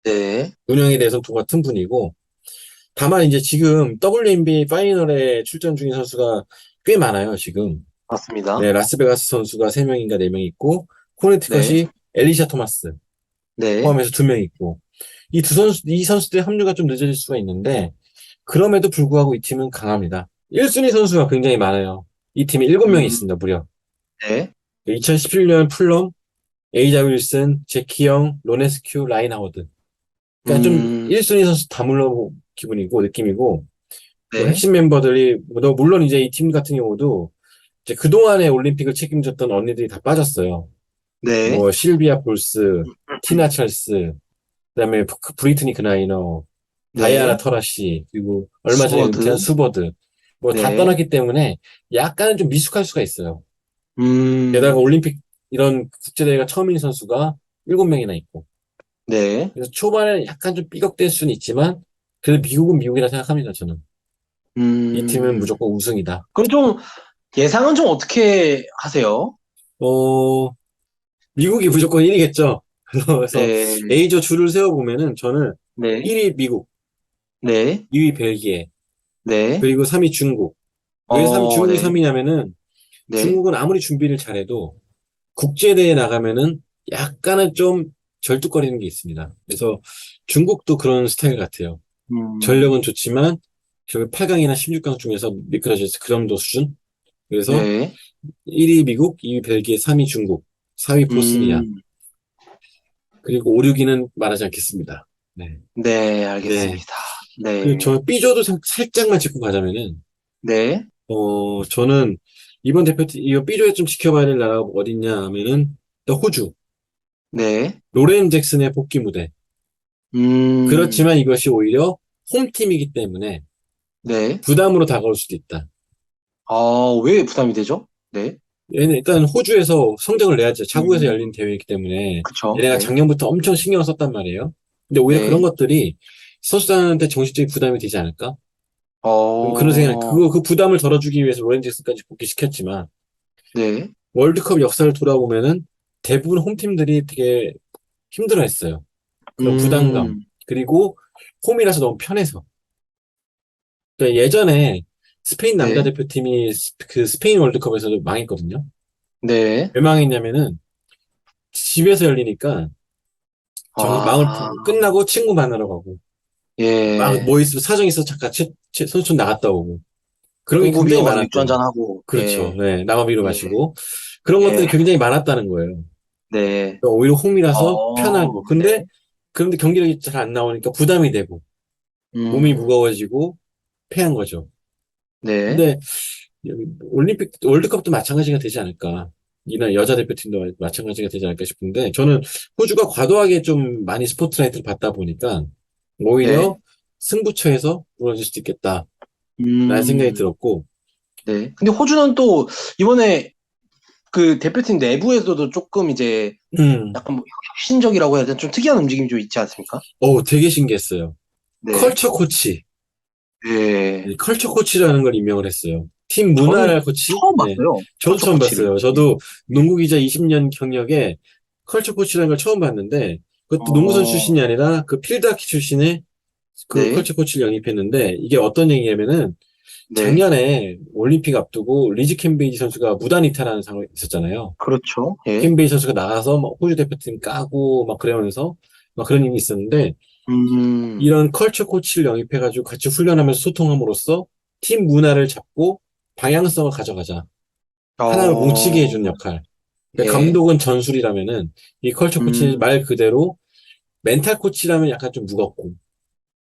네, 운영에 대해서 도 같은 분이고, 다만 이제 지금 WNBA 파이널에 출전 중인 선수가 꽤 많아요, 지금. 맞습니다. 네, 라스베가스 선수가 3명인가 4명 있고, 네, 코네티컷이 엘리샤 토마스 네, 포함해서 2명 있고, 이 선수들의 합류가 좀 늦어질 수가 있는데, 그럼에도 불구하고 이 팀은 강합니다. 1순위 선수가 굉장히 많아요. 이 팀에 7명이 음, 있습니다, 무려. 네, 2017년 풀럼, 에이자 윌슨, 제키 영, 로네스큐, 라인 하워드. 그러니까 좀 음, 1순위 선수 다 물러 기분이고, 느낌이고, 뭐 네, 핵심 멤버들이, 물론 이제 이 팀 같은 경우도, 이제 그동안의 올림픽을 책임졌던 언니들이 다 빠졌어요. 네, 뭐, 실비아 볼스, 티나 찰스, 그다음에 브리트니 그나이너, 다이아나 네, 터라시, 그리고 얼마 전에 은퇴한 스워드, 수버드, 뭐 다 네, 떠났기 때문에 약간은 좀 미숙할 수가 있어요. 게다가 음, 올림픽 이런 국제대회가 처음인 선수가 7명이나 있고. 네, 그래서 초반에 약간 좀 삐걱될 수는 있지만, 그래도 미국은 미국이라 생각합니다, 저는. 이 팀은 음. 무조건 우승이다. 그럼 좀 예상은 좀 어떻게 하세요? 어, 미국이 무조건 1위겠죠. 그래서 네, A조 줄을 세워보면은 저는 네, 1위 미국, 네, 2위 벨기에, 네, 그리고 3위 중국. 왜 중국이 네, 3위냐면은 네, 중국은 아무리 준비를 잘해도 국제대회 나가면은 약간은 좀 절뚝거리는 게 있습니다. 그래서 중국도 그런 스타일 같아요. 음, 전력은 좋지만 결국 8강이나 16강 중에서 미끄러져서 그 정도 수준. 그래서 네, 1위 미국, 2위 벨기에, 3위 중국, 4위 보스니아, 음, 그리고 5, 6위는 말하지 않겠습니다. 네. 네, 네. 알겠습니다. 그, 네, 저, B조도 살짝만 짚고 가자면은, 네, 저는 이번 대표팀, 이 B조에 좀 지켜봐야 될 나라가 어딨냐 하면은, 또 호주. 네, 로렌 잭슨의 복귀 무대. 음, 그렇지만 이것이 오히려 홈팀이기 때문에 네. 부담으로 다가올 수도 있다. 아, 왜 부담이 되죠? 네, 얘는 일단 호주에서 성적을 내야죠. 자국에서 음, 열린 대회이기 때문에 그쵸, 얘네가 네, 작년부터 엄청 신경을 썼단 말이에요. 근데 오히려 그런 네, 것들이 선수단한테 정신적인 부담이 되지 않을까? 그런 생각, 어, 그 부담을 덜어주기 위해서 로렌 잭슨까지 복귀시켰지만 네, 월드컵 역사를 돌아보면은 대부분 홈팀들이 되게 힘들어했어요. 그런 부담감. 음, 그리고 홈이라서 너무 편해서. 그러니까 예전에 스페인 남자 네, 대표팀이 그 스페인 월드컵에서도 망했거든요. 네. 왜 망했냐면은 집에서 열리니까 아, 끝나고 친구 만나러 가고 막 예. 뭐 있으면 사정 있어 잠깐 선수 나갔다 오고 그런 게 공구비 굉장히 가서 맥주 많았대요. 한잔 하고, 그렇죠. 예, 네, 나가비로 예, 마시고 그런 것들이 예, 굉장히 많았다는 거예요. 네. 그러니까 오히려 홈이라서 편하고 네. 그런데 경기력이 잘 안 나오니까 부담이 되고 몸이 음, 무거워지고 패한 거죠. 네. 근데 올림픽 월드컵도 마찬가지가 되지 않을까. 이나 여자 대표팀도 마찬가지가 되지 않을까 싶은데 저는 호주가 과도하게 좀 많이 스포트라이트를 받다 보니까 네. 오히려 승부처에서 무너질 수도 있겠다라는 생각이 음, 들었고 네. 근데 호주는 또 이번에 그 대표팀 내부에서도 조금 이제 음, 약간 뭐 혁신적이라고 해야 되나? 좀 특이한 움직임이 좀 있지 않습니까? 되게 신기했어요. 네. 컬처 코치. 네. 이 컬처 코치라는 걸 임명을 했어요. 팀 저는 문화를 코치? 처음 네. 봤어요. 저도 컬처 처음 코치를. 봤어요. 저도 농구 기자 20년 경력에 컬처 코치라는 걸 처음 봤는데, 그것도 농구선 어, 출신이 아니라 그 필드아키 출신의 그 네. 컬처 코치를 영입했는데, 이게 어떤 얘기냐면은, 네. 작년에 올림픽 앞두고 리즈 캠베이지 선수가 무단 이탈하는 상황이 있었잖아요. 그렇죠. 예. 캠베이지 선수가 나가서 막 호주 대표팀 까고 막 그러면서 막 그런 일이 있었는데, 음, 이런 컬처 코치를 영입해가지고 같이 훈련하면서 소통함으로써 팀 문화를 잡고 방향성을 가져가자. 하나를 뭉치게 어, 해주는 역할. 그러니까 예. 감독은 전술이라면은 이 컬처 코치는 음, 말 그대로 멘탈 코치라면 약간 좀 무겁고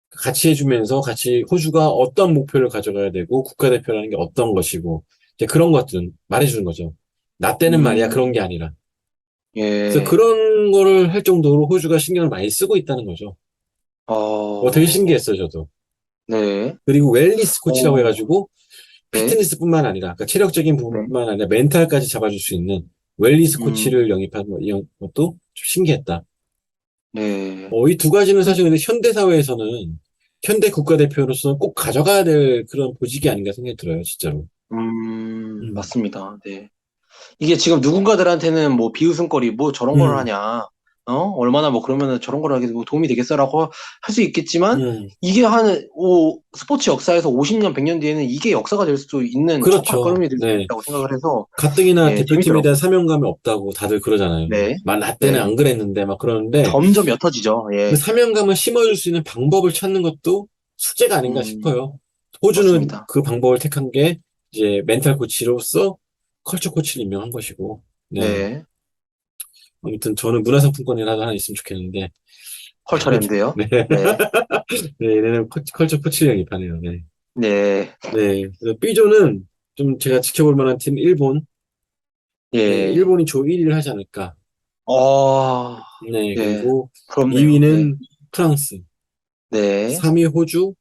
같이 해주면서 같이 호주가 어떤 목표를 가져가야 되고 국가대표라는 게 어떤 것이고 이제 그런 것들은 말해주는 거죠. 나 때는 말이야 그런 게 음, 아니라. 그래서 예. 그런 거를 할 정도로 호주가 신경을 많이 쓰고 있다는 거죠. 되게 어, 신기했어요, 저도. 네. 그리고 웰니스 코치라고 어, 해가지고 네. 피트니스뿐만 아니라 그러니까 체력적인 네. 부분뿐만 아니라 멘탈까지 잡아줄 수 있는 웰니스 코치를 음, 영입한 이런 것도 좀 신기했다. 네. 이 두 가지는 그, 사실 근데 현대 사회에서는 현대 국가대표로서는 꼭 가져가야 될 그런 보직이 아닌가 생각이 들어요, 진짜로. 음, 맞습니다. 네. 이게 지금 누군가들한테는 뭐 비웃음거리, 뭐 저런 거를 음, 하냐, 얼마나 뭐 그러면은 저런 걸 하게 뭐 도움이 되겠어라고 할 수 있겠지만, 음, 이게 스포츠 역사에서 50년, 100년 뒤에는 이게 역사가 될 수도 있는 그렇죠. 첫걸음이 될 수도 네. 있다고 생각을 해서, 가뜩이나 예, 대표팀에 대한 재밌더라고요. 사명감이 없다고 다들 그러잖아요. 네, 나 때는 네. 안 그랬는데 막 그러는데 점점 옅어지죠. 그 예, 사명감을 심어줄 수 있는 방법을 찾는 것도 숙제가 아닌가 음, 싶어요. 호주는 맞습니다. 그 방법을 택한 게 이제 멘탈 코치로서 컬처 코치를 임명한 것이고, 네. 네. 아무튼 저는 문화상품권이라도 하나 있으면 좋겠는데, 컬처랜드요. 네. 네, 네, 얘네는 컬처 코치를 영입하네요. 네. 네, 네. 그래서 B조는 좀 제가 지켜볼 만한 팀 일본. 네, 예. 일본이 조 1위를 하지 않을까. 어, 네, 예. 그리고 부럽네요. 네, 2위는 프랑스, 네, 3위 호주,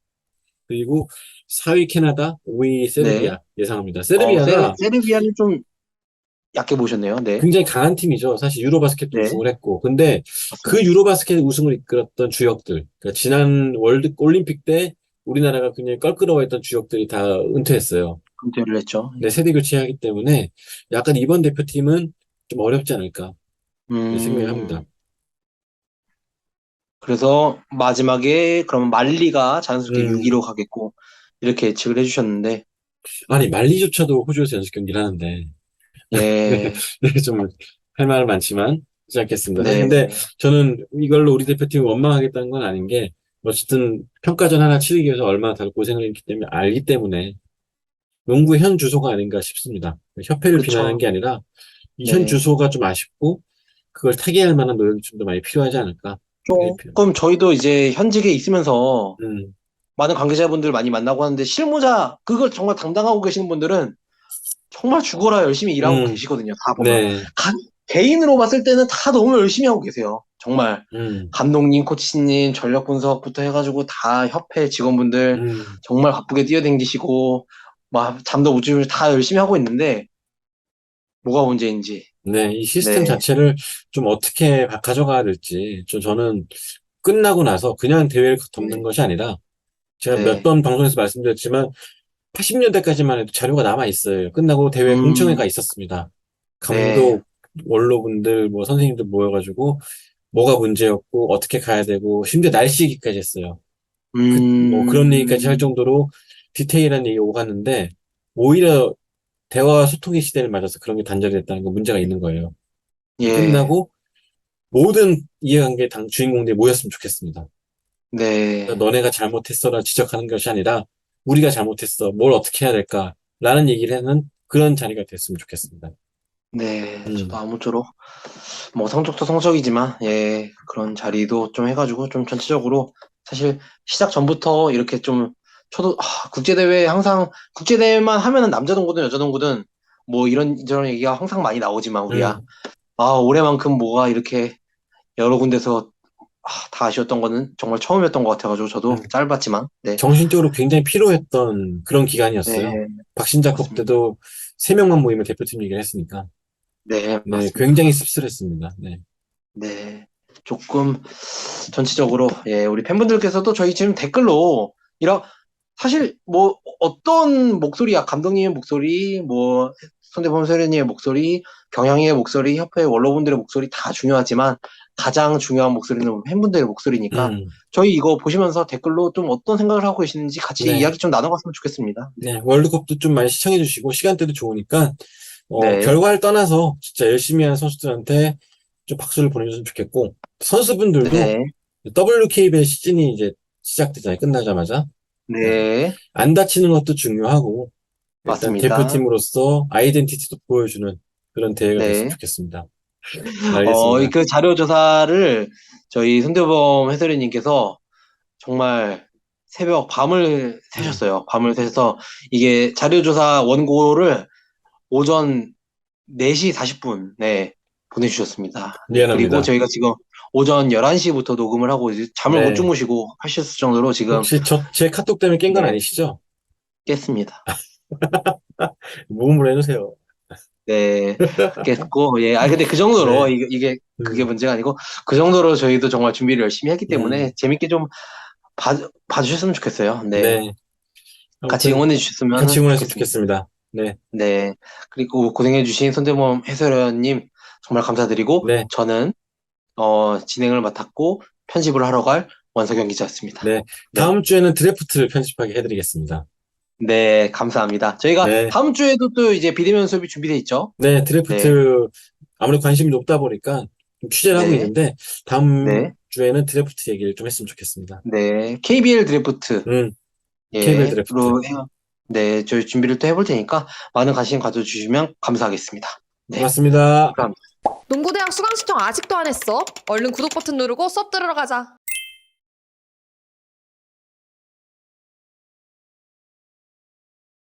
그리고 4위 캐나다, 5위 네. 세르비아 예상합니다. 세르비아가 세르비아는 좀 약해 보셨네요. 네. 굉장히 강한 팀이죠. 사실 유로바스켓도 네. 우승을 했고. 근데 그 맞습니다. 유로바스켓 우승을 이끌었던 주역들, 그러니까 지난 올림픽 때 우리나라가 굉장히 껄끄러워했던 주역들이 다 은퇴했어요. 은퇴를 했죠. 네, 세대 교체하기 때문에 약간 이번 대표팀은 좀 어렵지 않을까 네, 생각을 합니다. 음, 그래서 마지막에 그러면 말리가 자연스럽게 음, 6위로 가겠고, 이렇게 예측을 해주셨는데, 아니, 말리조차도 호주에서 연습 경기를 하는데, 예, 네, 좀 할 말 많지만, 하지 않겠습니다. 사실 네, 근데 저는 이걸로 우리 대표팀을 원망하겠다는 건 아닌 게, 어쨌든 평가전 하나 치르기 위해서 얼마나 다들 고생을 했기 때문에, 알기 때문에, 농구의 현 주소가 아닌가 싶습니다. 협회를 비난하는 그쵸. 게 아니라, 이 현 네. 주소가 좀 아쉽고, 그걸 타개할 만한 노력이 좀 더 많이 필요하지 않을까. 조금 저희도 이제 현직에 있으면서 음, 많은 관계자분들 많이 만나고 하는데, 실무자, 그걸 정말 담당하고 계시는 분들은 정말 죽어라 열심히 일하고 음, 계시거든요. 다 보면. 네, 개인으로 봤을 때는 다 너무 열심히 하고 계세요. 정말. 음, 감독님, 코치님, 전력 분석부터 해가지고 다 협회 직원분들 음. 정말 바쁘게 뛰어댕기시고, 막 잠도 못 주무시고 다 열심히 하고 있는데, 뭐가 문제인지. 네, 이 시스템 네, 자체를 좀 어떻게 가져가야 될지, 저는 끝나고 나서 그냥 대회를 덮는 네, 것이 아니라, 제가 몇 네. 번 방송에서 말씀드렸지만, 80년대까지만 해도 자료가 남아 있어요. 끝나고 대회 공청회가 음, 있었습니다. 네, 감독, 원로분들, 뭐 선생님들 모여가지고 뭐가 문제였고, 어떻게 가야 되고, 심지어 날씨 얘기까지 했어요. 뭐 그런 얘기까지 할 음, 정도로 디테일한 얘기가 오갔는데, 오히려 대화와 소통의 시대를 맞아서 그런 게 단절이 됐다는 건 문제가 있는 거예요. 예, 끝나고 모든 이해관계 주인공들이 모였으면 좋겠습니다. 그러니까 네, 너네가 잘못했어라 지적하는 것이 아니라 우리가 잘못했어. 뭘 어떻게 해야 될까? 라는 얘기를 하는 그런 자리가 됐으면 좋겠습니다. 네. 저도 음, 아무쪼록, 뭐, 성적도 성적이지만, 예, 그런 자리도 좀 해가지고, 좀 전체적으로, 사실, 시작 전부터 이렇게 좀, 국제대회 항상, 국제대회만 하면은 남자 동구든 여자 동구든, 뭐, 이런 얘기가 항상 많이 나오지만, 우리야. 음, 올해만큼 뭐가 이렇게 여러 군데서 다 아쉬웠던 거는 정말 처음이었던 것 같아가지고 저도 음. 짧았지만 네, 정신적으로 굉장히 피로했던 그런 기간이었어요. 네, 박신자컵 맞습니다. 때도 세 명만 모이면 대표팀 얘기를 했으니까. 네, 네, 맞습니다. 굉장히 씁쓸했습니다. 네. 네, 조금 전체적으로 예, 우리 팬분들께서도 저희 지금 댓글로 이런 사실 뭐 어떤 목소리야 감독님의 목소리 뭐 손대범 소리님의 목소리 경향의 목소리 협회 원로분들의 목소리 다 중요하지만 가장 중요한 목소리는 팬분들의 목소리니까 음, 저희 이거 보시면서 댓글로 좀 어떤 생각을 하고 계시는지 같이 네. 이야기 좀 나눠봤으면 좋겠습니다. 네, 월드컵도 좀 많이 시청해 주시고, 시간대도 좋으니까, 네, 결과를 떠나서 진짜 열심히 하는 선수들한테 좀 박수를 보내줬으면 좋겠고, 선수분들도 네, WKBL 시즌이 이제 시작되잖아요. 끝나자마자. 네. 네, 안 다치는 것도 중요하고, 일단 맞습니다. 대표팀으로서 아이덴티티도 보여주는 그런 대회가 됐으면 네. 좋겠습니다. 알겠습니다. 그 자료 조사를 저희 손대범 해설위님께서 정말 밤을 음, 새셨어요. 밤을 새서 이게 자료 조사 원고를 오전 4시 40분에 보내주셨습니다. 네. 그리고 미안합니다. 저희가 지금 오전 11시부터 녹음을 하고 이제 잠을 못 네. 주무시고 하셨을 정도로 지금 혹시 제 카톡 때문에 깬 건 네, 아니시죠? 깼습니다. 모음을 해놓으세요. 네, 깼고, 예. 근데 그 정도로, 네. 그게 음, 문제가 아니고, 그 정도로 저희도 정말 준비를 열심히 했기 때문에, 음, 재밌게 좀 봐주셨으면 좋겠어요. 네. 네. 같이 아무튼, 응원해 주셨으면 같이 응원했으면 좋겠습니다. 좋겠습니다. 네. 네. 그리고 고생해주신 손대범 해설위원님, 정말 감사드리고, 네. 저는, 진행을 맡았고, 편집을 하러 갈 원석영 기자였습니다. 네. 네. 다음 주에는 드래프트를 편집하게 해드리겠습니다. 네, 감사합니다. 저희가 네. 다음 주에도 또 이제 비대면 수업이 준비되어 있죠? 네. 네. 드래프트, 아무래도 관심이 높다 보니까 좀 취재를 하고 네. 있는데, 다음 네. 주에는 드래프트 얘기를 좀 했으면 좋겠습니다. 네. KBL 드래프트. 음, KBL 예, 드래프트. 네, 저희 준비를 또 해볼 테니까 많은 관심 가져주시면 감사하겠습니다. 네, 고맙습니다. 감사합니다. 농구대학 수강 신청 아직도 안 했어? 얼른 구독 버튼 누르고 수업 들으러 가자.